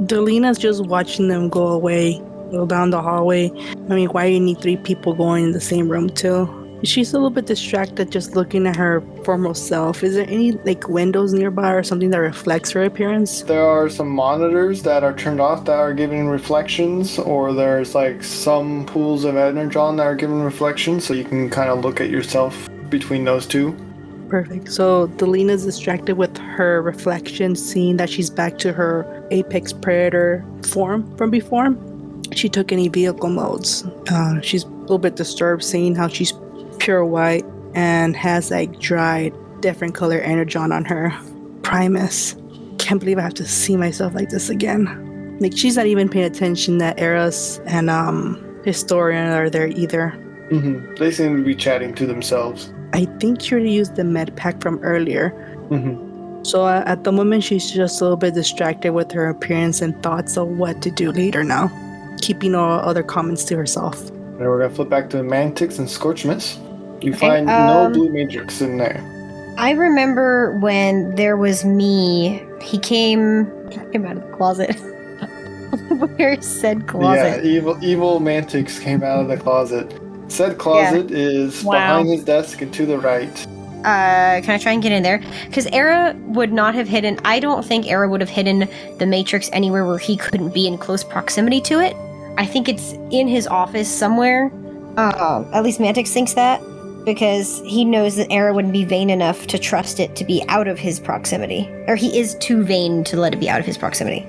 Delina's just watching them go away, go down the hallway. I mean, why do you need 3 people going in the same room too? She's a little bit distracted just looking at her former self. Is there any like windows nearby or something that reflects her appearance? There are some monitors that are turned off that are giving reflections, or there's like some pools of energon that are giving reflections, so you can kind of look at yourself between those two. Perfect. So Delina's distracted with her reflection, seeing that she's back to her apex predator form from before. She took any vehicle modes. She's a little bit disturbed seeing how she's pure white and has like dried different color energon on her. Primus. Can't believe I have to see myself like this again. Like she's not even paying attention that Eros and Historian are there either. Mm-hmm. They seem to be chatting to themselves. I think she already used the med pack from earlier. Mm-hmm. So at the moment she's just a little bit distracted with her appearance and thoughts of what to do later now, keeping all other comments to herself. And we're gonna flip back to Mantix and Scorchmas. You find no blue matrix in there. I remember when there was me. He came out of the closet. Where's said closet? Yeah, evil Mantix came out of the closet. Said closet is behind his desk and to the right. Can I try and get in there? Because Era would not have hidden. I don't think Era would have hidden the matrix anywhere where he couldn't be in close proximity to it. I think it's in his office somewhere. At least Mantix thinks that. Because he knows that Era wouldn't be vain enough to trust it to be out of his proximity. Or he is too vain to let it be out of his proximity.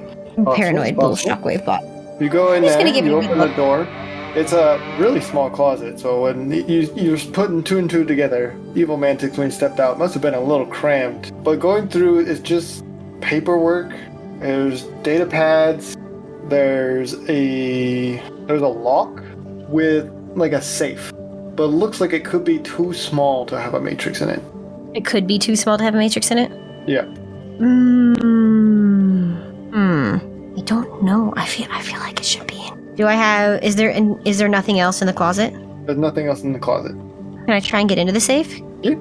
Paranoid bull shockwave bot. You go in there, you open the look. door. It's a really small closet, so when you're putting 2 and 2 together, evil Mantix, when he stepped out, must have been a little cramped. But going through is just paperwork. There's data pads. There's a lock with like a safe. But it looks like it could be too small to have a matrix in it. It could be too small to have a matrix in it? Yeah. I don't know. I feel like it should be in. Is there nothing else in the closet? There's nothing else in the closet. Can I try and get into the safe? Yeah.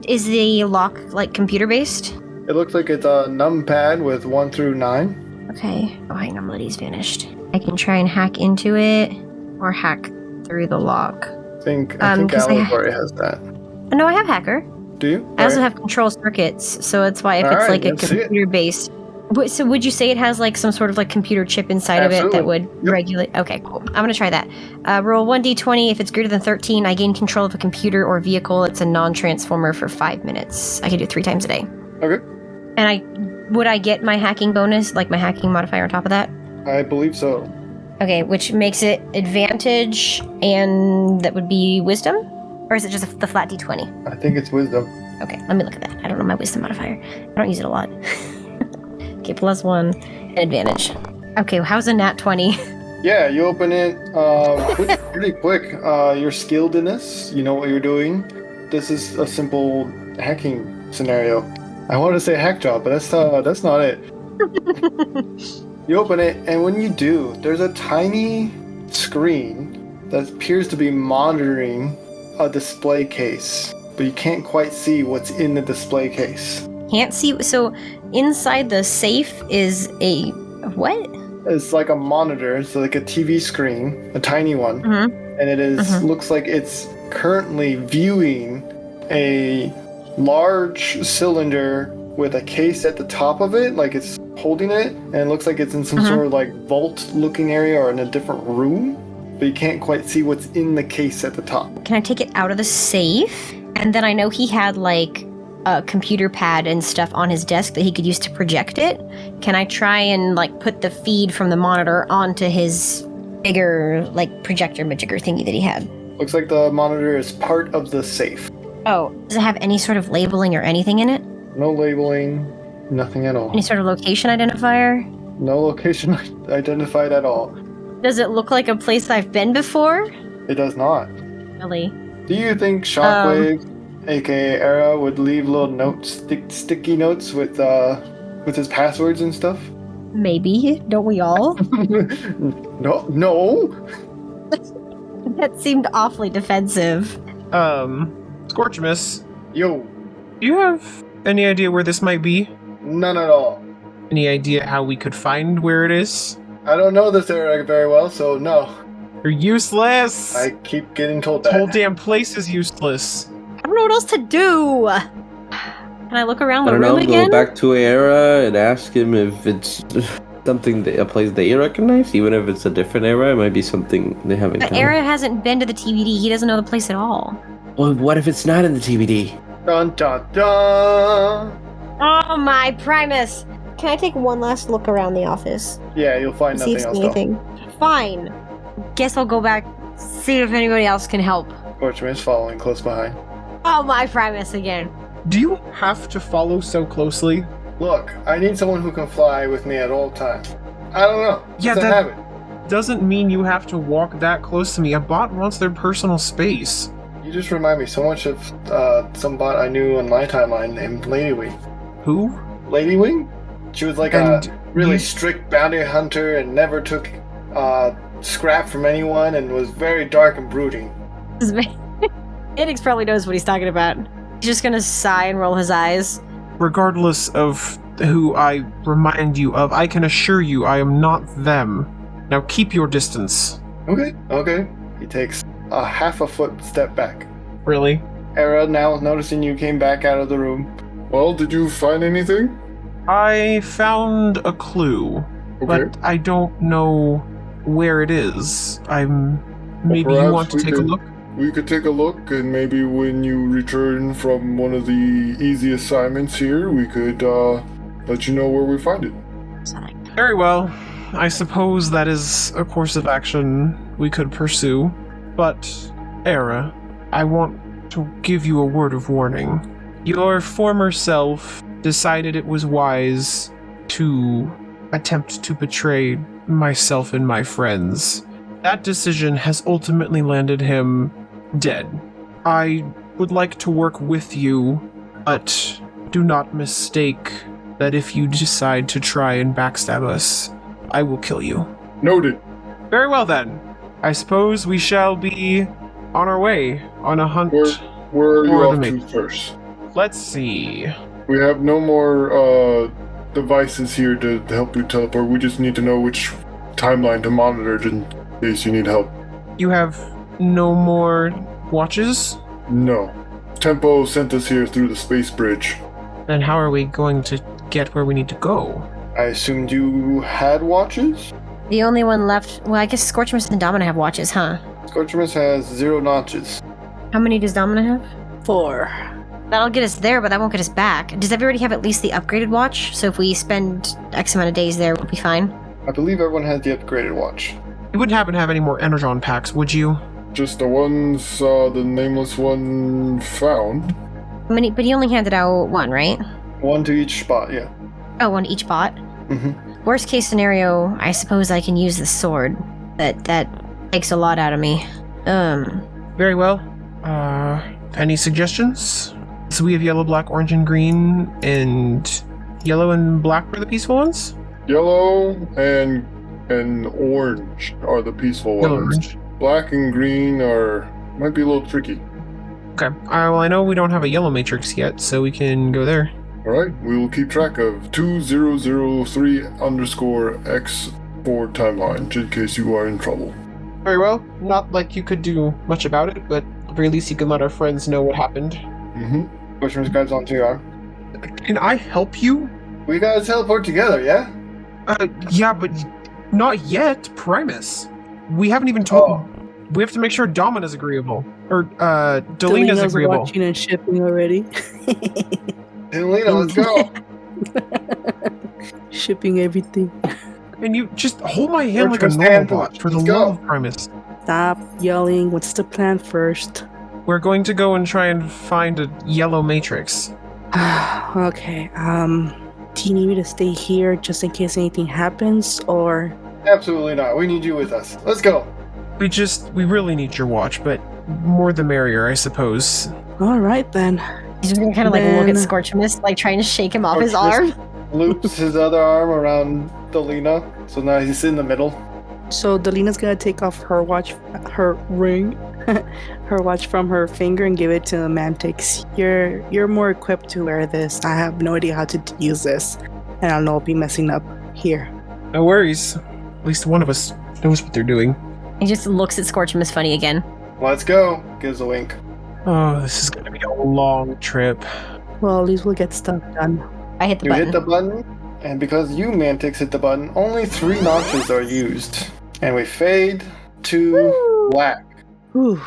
Is the lock like computer based? It looks like it's a numpad with 1 through 9. Okay. Oh, hang on, Liddy's vanished. I can try and hack into it or hack through the lock. I think Allegatory has that. No, I have hacker. Do you? I also have control circuits, so that's why if it's like a computer based. So would you say it has like some sort of like computer chip inside of it that would regulate? Okay, cool. I'm gonna try that. Roll 1d20. If it's greater than 13, I gain control of a computer or vehicle. It's a non-transformer for 5 minutes. I can do it 3 times a day. Okay. And would I get my hacking bonus, like my hacking modifier on top of that? I believe so. Okay, which makes it advantage, and that would be wisdom? Or is it just the flat d20? I think it's wisdom. Okay, let me look at that. I don't know my wisdom modifier. I don't use it a lot. Okay, +1 and advantage. Okay, how's a nat 20? Yeah, you open it pretty quick. You're skilled in this. You know what you're doing. This is a simple hacking scenario. I want to say hack job, but that's not it. You open it, and when you do, there's a tiny screen that appears to be monitoring a display case, but you can't quite see what's in the display case. Can't see. So inside the safe is a what? It's like a monitor, so like a TV screen, a tiny one, and it is looks like it's currently viewing a large cylinder with a case at the top of it, like it's holding it, and it looks like it's in some sort of like vault-looking area or in a different room, but you can't quite see what's in the case at the top. Can I take it out of the safe? And then I know he had like a computer pad and stuff on his desk that he could use to project it. Can I try and like put the feed from the monitor onto his bigger like projector majigger thingy that he had? Looks like the monitor is part of the safe. Oh, does it have any sort of labeling or anything in it? No labeling, nothing at all. Any sort of location identifier? No location identified at all. Does it look like a place I've been before? It does not. Really? Do you think Shockwave, aka Era, would leave little notes, sticky notes with his passwords and stuff? Maybe. Don't we all? No. That seemed awfully defensive. Scorchmas, Yo. do you have Any idea where this might be? None at all. Any idea how we could find where it is? I don't know this area very well, so no. You're useless! I keep getting told The that. whole damn place is useless. I don't know what else to do. Can I look around I the don't room know. again? Go back to Era and ask him if it's something a place they recognize. Even if it's a different era, it might be something they haven't. But Era hasn't been to the TBD. He doesn't know the place at all. Well, what if it's not in the TBD? Dun dun dun! Oh my Primus! Can I take one last look around the office? Yeah, you'll find See nothing if else anything. Fine. Guess I'll go back, see if anybody else can help. Scorchfire is following close behind. Oh my Primus again. Do you have to follow so closely? Look, I need someone who can fly with me at all times. I don't know. Yeah, It's a that- habit. Doesn't mean you have to walk that close to me. A bot wants their personal space. You just remind me so much of some bot I knew on my timeline named Ladywing. Who? Ladywing? She was like And a really you- strict bounty hunter and never took scrap from anyone and was very dark and brooding. Idix probably knows what he's talking about. He's just gonna sigh and roll his eyes. Regardless of who I remind you of, I can assure you I am not them. Now keep your distance. Okay. He takes a half a foot step back. Really? Era, now noticing you came back out of the room. Well, did you find anything? I found a clue, Okay. but I don't know where it is. Maybe you perhaps want to we take a could- look? We could take a look, and maybe when you return from one of the easy assignments here, we could let you know where we find it. Very well. I suppose that is a course of action we could pursue. But, Era, I want to give you a word of warning. Your former self decided it was wise to attempt to betray myself and my friends. That decision has ultimately landed him dead. I would like to work with you, but do not mistake that if you decide to try and backstab us, I will kill you. Noted. Very well then. I suppose we shall be on our way on a hunt. Where are you for off the to mate. first? Let's see. We have no more devices here to help you teleport. We just need to know which timeline to monitor in case you need help. You have no more watches? No. Tempo sent us here through the space bridge. Then how are we going to get where we need to go? I assumed you had watches? The only one left. Well, I guess Scorchfire and Domina have watches, huh? Scorchfire has 0 notches. How many does Domina have? 4. That'll get us there, but that won't get us back. Does everybody have at least the upgraded watch? So if we spend X amount of days there, we'll be fine. I believe everyone has the upgraded watch. You wouldn't happen to have any more Energon packs, would you? Just the ones the nameless one found. How many? But he only handed out one, right? 1 to each spot, yeah. Oh, one each bot. Mm-hmm. Worst case scenario, I suppose I can use the sword. That takes a lot out of me. Very well. Any suggestions? So we have yellow, black, orange, and green, and yellow and black were the peaceful ones? Yellow and orange are the peaceful Yellow, ones. orange. Black and green might be a little tricky. Okay. Well, I know we don't have a yellow matrix yet, so we can go there. Alright, we will keep track of 2003_X4 timeline, just in case you are in trouble. Very well. Not like you could do much about it, but at the very least you can let our friends know what happened. Mm-hmm. Scorchfire grabs onto your arm. Can I help you? We gotta teleport together, yeah? Yeah, but not yet, Primus. We haven't even told... We have to make sure Domina's agreeable. Or, Delina's agreeable. Watching and shipping already. Delina, let's go! Shipping everything. And you just hold my hand like a First normal hand bot, push. for the Let's love go. of Primus. Stop yelling. What's the plan first? We're going to go and try and find a yellow matrix. Okay. Do you need me to stay here just in case anything happens, or? Absolutely not. We need you with us. Let's go. We really need your watch, but more the merrier, I suppose. All right then. He's just gonna kind of like look at Then- Scorchfire, like trying to shake him off his Scorchfire arm. loops his other arm around Delina, so now he's in the middle. So Delina's gonna take off her watch, her ring, her watch from her finger and give it to Mantix. You're more equipped to wear this. I have no idea how to use this, and I know I'll be messing up here. No worries. At least one of us knows what they're doing. He just looks at Scorchfire funny again. Let's go. Gives a wink. Oh, this is gonna be a long trip. Well, at least we'll get stuff done. I hit the You button. hit the button, and because you, Mantix, hit the button, only 3 notches are used. And we fade to black. Whew.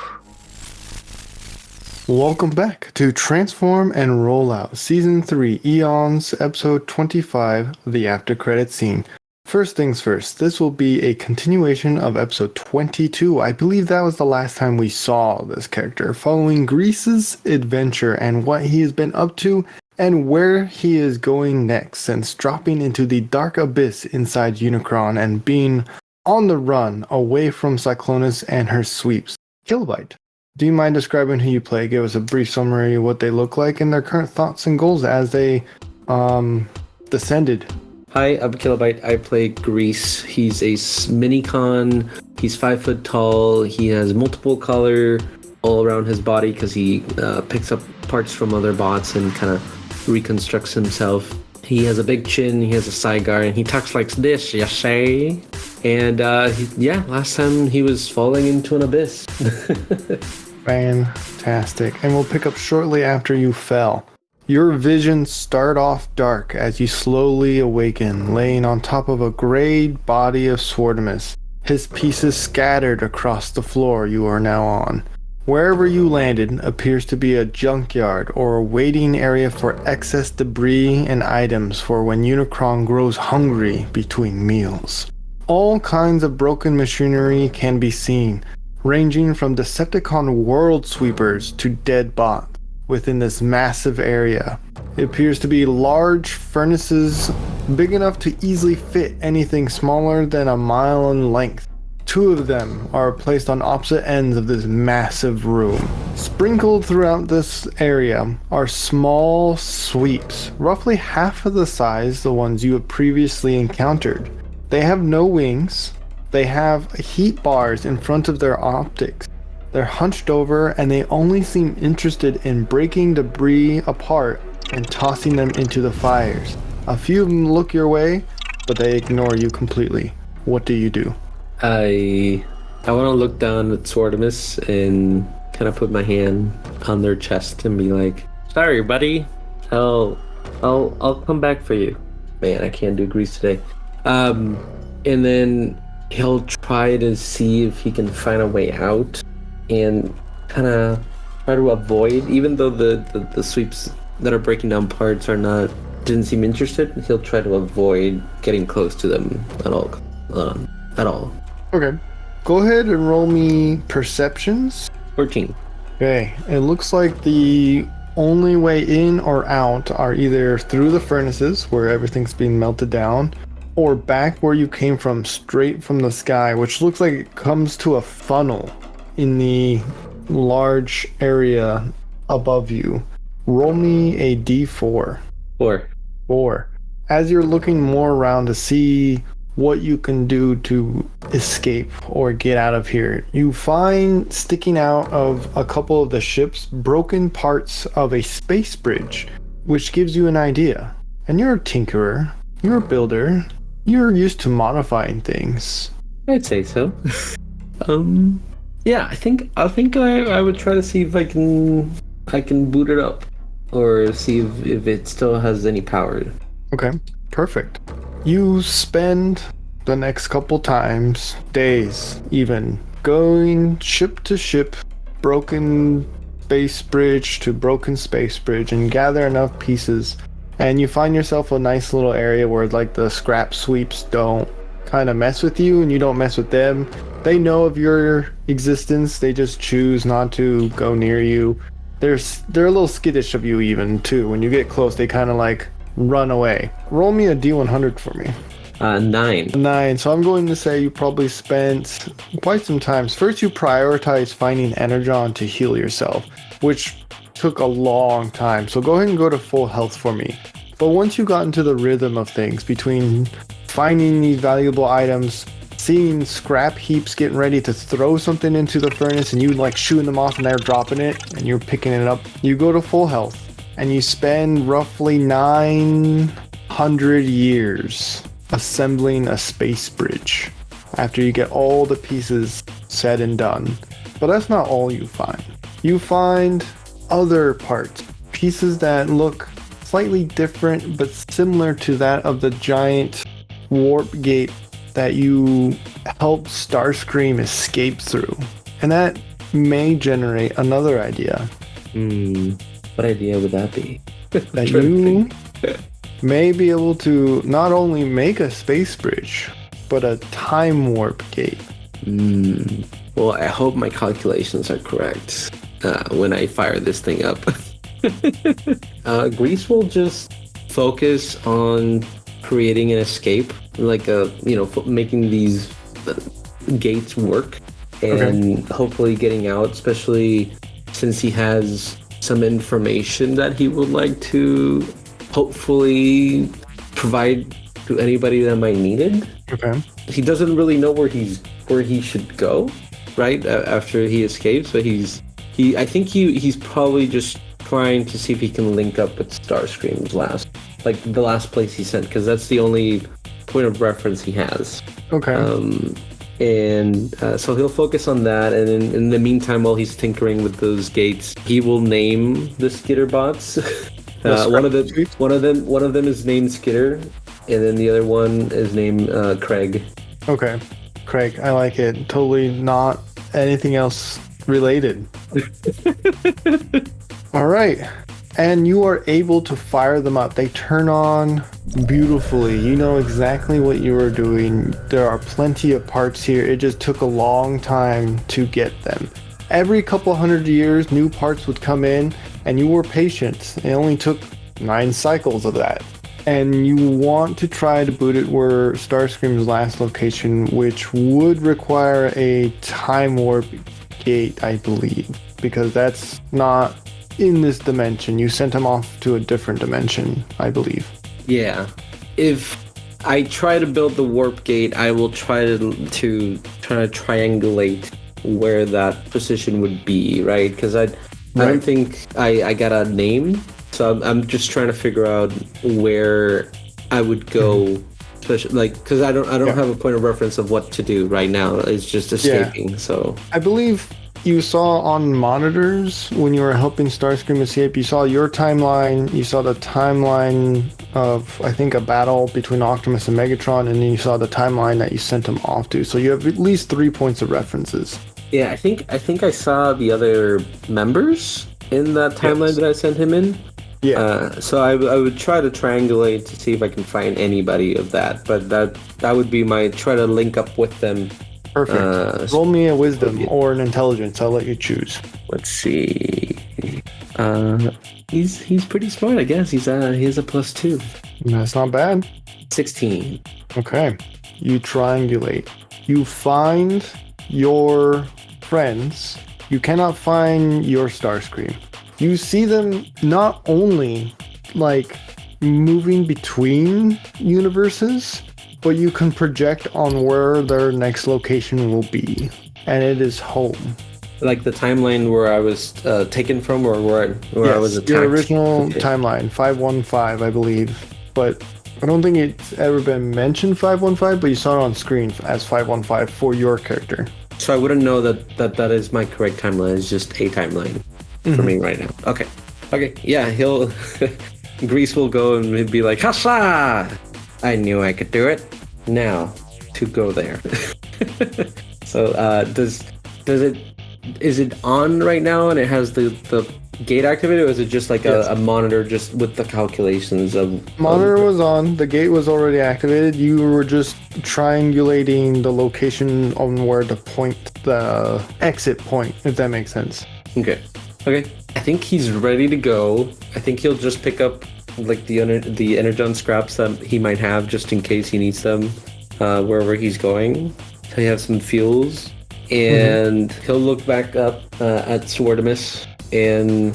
Welcome back to Transform and Rollout, Season 3, Eons, Episode 25, the After Credit Scene. First things first, this will be a continuation of Episode 22. I believe that was the last time we saw this character, following Grease's adventure and what he has been up to and where he is going next since dropping into the dark abyss inside Unicron and being on the run away from Cyclonus and her sweeps. Kilobyte, do you mind describing who you play? Give us a brief summary of what they look like and their current thoughts and goals as they descended. Hi, I'm Kilobyte. I play Grease. He's a minicon. He's 5 foot tall. He has multiple color all around his body because he picks up parts from other bots and kind of reconstructs himself. He has a big chin. He has a cigar, and he talks like this, you say? And last time he was falling into an abyss. Fantastic. And we'll pick up shortly after you fell. Your visions start off dark as you slowly awaken, laying on top of a gray body of Swerve, his pieces scattered across the floor you are now on. Wherever you landed appears to be a junkyard or a waiting area for excess debris and items for when Unicron grows hungry between meals. All kinds of broken machinery can be seen, ranging from Decepticon world sweepers to dead bots. Within this massive area, it appears to be large furnaces big enough to easily fit anything smaller than a mile in length. 2 of them are placed on opposite ends of this massive room. Sprinkled throughout this area are small sweeps, roughly half of the size the ones you have previously encountered. They have no wings. They have heat bars in front of their optics. They're hunched over and they only seem interested in breaking debris apart and tossing them into the fires. A few of them look your way, but they ignore you completely. What do you do? I want to look down at Swartimus and kind of put my hand on their chest and be like, "Sorry, buddy. I'll come back for you." Man, I can't do Grease today. And then he'll try to see if he can find a way out and kind of try to avoid, even though the sweeps that are breaking down parts didn't seem interested, he'll try to avoid getting close to them at all. Okay. Go ahead and roll me perceptions. 14. Okay. It looks like the only way in or out are either through the furnaces where everything's being melted down, or back where you came from, straight from the sky, which looks like it comes to a funnel in the large area above you. Roll me a d4. 4. As you're looking more around to see what you can do to escape or get out of here, you find sticking out of a couple of the ships broken parts of a space bridge, which gives you an idea. And you're a tinkerer, you're a builder, you're used to modifying things. I'd say so. Yeah, I think I would try to see if I can boot it up, or see if it still has any power. Okay, perfect. You spend the next couple times, days even, going ship to ship, broken space bridge to broken space bridge, and gather enough pieces, and you find yourself a nice little area where like the scrap sweeps don't kind of mess with you and you don't mess with them. They know of your existence, they just choose not to go near you. They're a little skittish of you even too. When you get close, they kind of like run away. Roll me a d100 for me. 9. So I'm going to say you probably spent quite some time. First, you prioritized finding Energon to heal yourself, which took a long time. So go ahead and go to full health for me. But once you got into the rhythm of things, between finding these valuable items, seeing scrap heaps getting ready to throw something into the furnace, and you like shooing them off and they're dropping it and you're picking it up. You go to full health and you spend roughly 900 years assembling a space bridge after you get all the pieces said and done. But that's not all you find. You find other parts, pieces that look slightly different but similar to that of the giant warp gate that you helped Starscream escape through. And that may generate another idea. What idea would that be? That you may be able to not only make a space bridge, but a time warp gate. Well, I hope my calculations are correct when I fire this thing up. Grease will just focus on creating an escape, like making these gates work, and hopefully getting out, especially since he has some information that he would like to hopefully provide to anybody that might need it. Okay. He doesn't really know where he should go, right? After he escapes, but he's probably just trying to see if he can link up with Starscream's the last place he sent, because that's the only point of reference he has. Okay. So he'll focus on that, and in the meantime, while he's tinkering with those gates, he will name the skitter bots. One of them is named Skitter, and then the other one is named Craig. Okay, Craig, I like it. Totally not anything else related. All right. And you are able to fire them up. They turn on beautifully. You know exactly what you are doing. There are plenty of parts here. It just took a long time to get them. Every couple hundred years, new parts would come in, and you were patient. It only took 9 cycles of that. And you want to try to boot it where Starscream's last location, which would require a time warp gate, I believe, because that's not in this dimension. You sent him off to a different dimension, I believe. Yeah. If I try to build the warp gate, I will try to triangulate where that position would be, right? Because I don't think I got a name, so I'm just trying to figure out where I would go, especially because I don't have a point of reference of what to do right now. It's just escaping. So I believe you saw on monitors when you were helping Starscream escape, you saw your timeline, you saw the timeline of, I think, a battle between Optimus and Megatron, and then you saw the timeline that you sent him off to. So you have at least 3 points of references. Yeah, I think I saw the other members in that timeline that I sent him in. Yeah. So I would try to triangulate to see if I can find anybody of that, but that would be my try to link up with them. Perfect. Roll me a wisdom or an intelligence. I'll let you choose. Let's see. He's pretty smart, I guess. He has a +2. That's not bad. 16. Okay. You triangulate. You find your friends. You cannot find your Starscream. You see them not only moving between universes, but you can project on where their next location will be, and it is home. Like the timeline where I was taken from, or where I was attacked? Your original timeline, 515, I believe. But I don't think it's ever been mentioned 515, but you saw it on screen as 515 for your character. So I wouldn't know that is my correct timeline. It's just a timeline for me right now. Okay. Yeah, he'll Grease will go and he'll be like, "Hassa! I knew I could do it. Now to go there." So is it on right now and it has the gate activated, or is it just like a monitor just with the calculations of... Monitor was on, the gate was already activated. You were just triangulating the location on where to point the exit point, if that makes sense. Okay. I think he's ready to go. I think he'll just pick up the energon scraps that he might have just in case he needs them wherever he's going. So he has some fuels, and he'll look back up at Swartimus and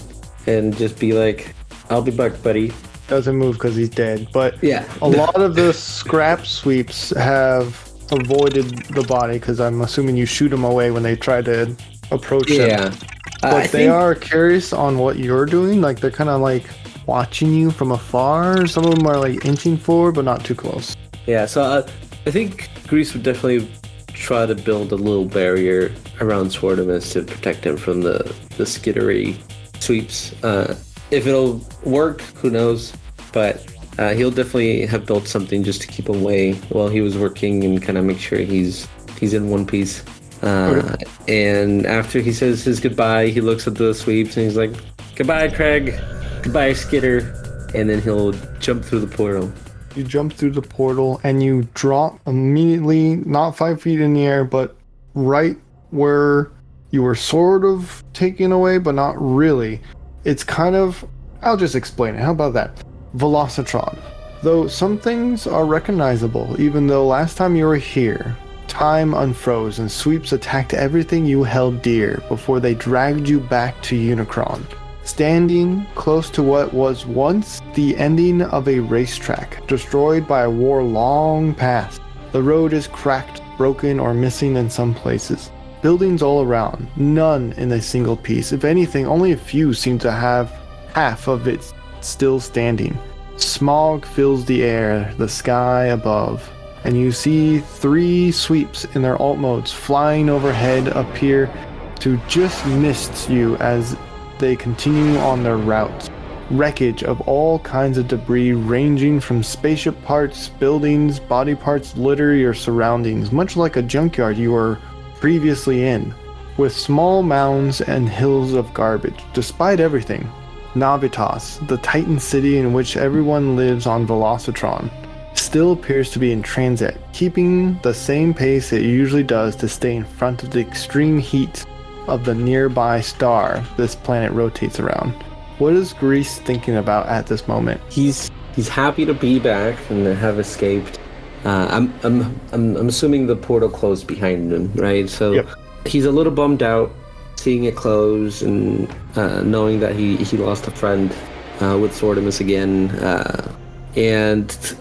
just be like, "I'll be back, buddy." Doesn't move because he's dead, but yeah, a lot of the scrap sweeps have avoided the body because I'm assuming you shoot them away when they try to approach them. Yeah. But they are curious on what you're doing. Like they're kind of like watching you from afar. Some of them are like inching forward, but not too close. Yeah, so I think Greece would definitely try to build a little barrier around Swartimus to protect him from the skittery sweeps. If it'll work, who knows? But he'll definitely have built something just to keep him away while he was working and kind of make sure he's in one piece. And after he says his goodbye, he looks at the sweeps and he's like, "Goodbye, Craig. Goodbye, Skitter." And then he'll jump through the portal. You jump through the portal and you drop immediately, not 5 feet in the air, but right where you were sort of taken away, but not really. It's kind of, I'll just explain it. How about that? Velocitron. Though some things are recognizable, even though last time you were here, time unfroze and sweeps attacked everything you held dear before they dragged you back to Unicron. Standing close to what was once the ending of a racetrack, destroyed by a war long past. The road is cracked, broken, or missing in some places. Buildings all around, none in a single piece. If anything, only a few seem to have half of it still standing. Smog fills the air, the sky above, and you see 3 sweeps in their alt modes flying overhead appear to just miss you as they continue on their route. Wreckage of all kinds of debris ranging from spaceship parts, buildings, body parts litter your surroundings, much like a junkyard you were previously in, with small mounds and hills of garbage. Despite everything, Navitas, the Titan city in which everyone lives on Velocitron, still appears to be in transit, keeping the same pace it usually does to stay in front of the extreme heat of the nearby star this planet rotates around. What is Greece thinking about at this moment? He's happy to be back and to have escaped. I'm assuming the portal closed behind him, right? So Yep. He's a little bummed out seeing it close and knowing that he lost a friend with Swordimus again.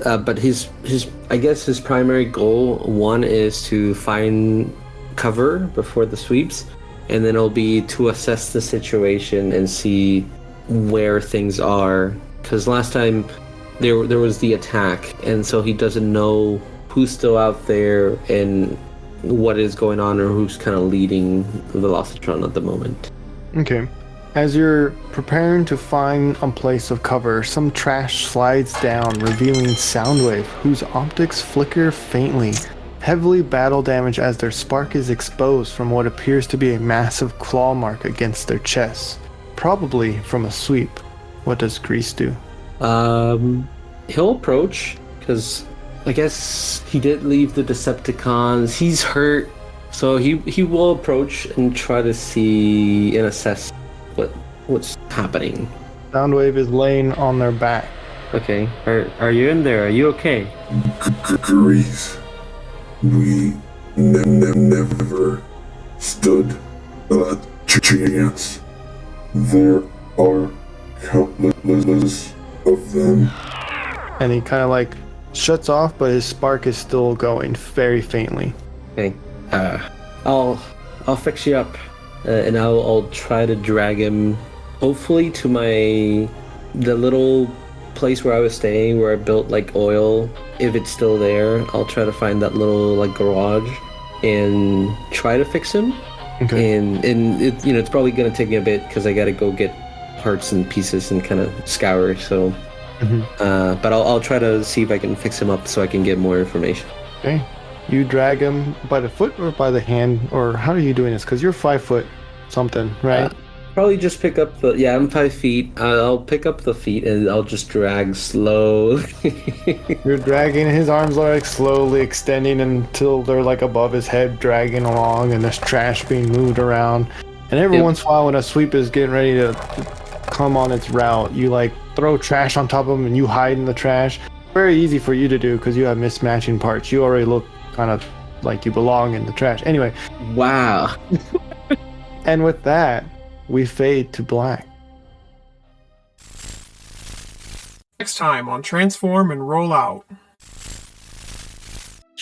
But his I guess his primary goal, one, is to find cover before the sweeps, and then it'll be to assess the situation and see where things are. Because last time there was the attack, and so he doesn't know who's still out there and what is going on or who's kind of leading the Velocitron at the moment. Okay. As you're preparing to find a place of cover, some trash slides down, revealing Soundwave, whose optics flicker faintly. Heavily battle damage as their spark is exposed from what appears to be a massive claw mark against their chests. Probably from a sweep. What does Grease do? He'll approach, because I guess he did leave the Decepticons. He's hurt, so he will approach and try to see and assess what's happening. Soundwave is laying on their back. Okay, are you in there? Are you okay? Grease. We never stood a chance. There are countless of them. And he kind of like shuts off, but his spark is still going very faintly. Okay, I'll fix you up, and I'll try to drag him, hopefully to the little place where I was staying, where I built like oil. If it's still there, I'll try to find that little like garage and try to fix him. Okay. And it, it's probably gonna take me a bit because I gotta go get parts and pieces and kind of scour. So, but I'll try to see if I can fix him up so I can get more information. Okay. You drag him by the foot or by the hand, or how are you doing this? Because you're 5 foot something, right? Probably just pick up I'm 5 feet. I'll pick up the feet and I'll just drag slowly. You're dragging, his arms are like slowly extending until they're like above his head, dragging along, and there's trash being moved around. And every once in a while when a sweep is getting ready to come on its route, you like throw trash on top of him and you hide in the trash. Very easy for you to do because you have mismatching parts. You already look kind of like you belong in the trash. Anyway. Wow. And with that, we fade to black. Next time on Transform and Roll Out.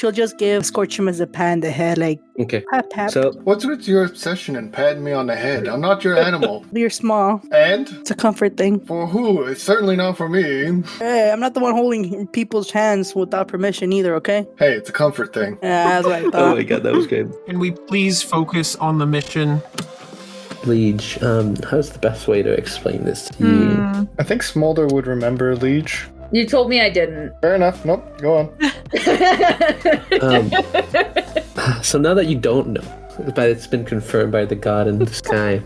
she'll just give Scorchfire a pat on the head, like, Okay. pat, pat. So What's with your obsession in patting me on the head? I'm not your animal. You're small. And? It's a comfort thing. For who? It's certainly not for me. Hey, I'm not the one holding people's hands without permission either, okay? Hey, it's a comfort thing. Yeah, that's what I oh thought. my god, that was good. Can we please focus on the mission? Liege, how's the best way to explain this to you? I think Smolder would remember Liege. You told me I didn't. Fair enough. Nope. Go on. So now that you don't know, but it's been confirmed by the god in the sky.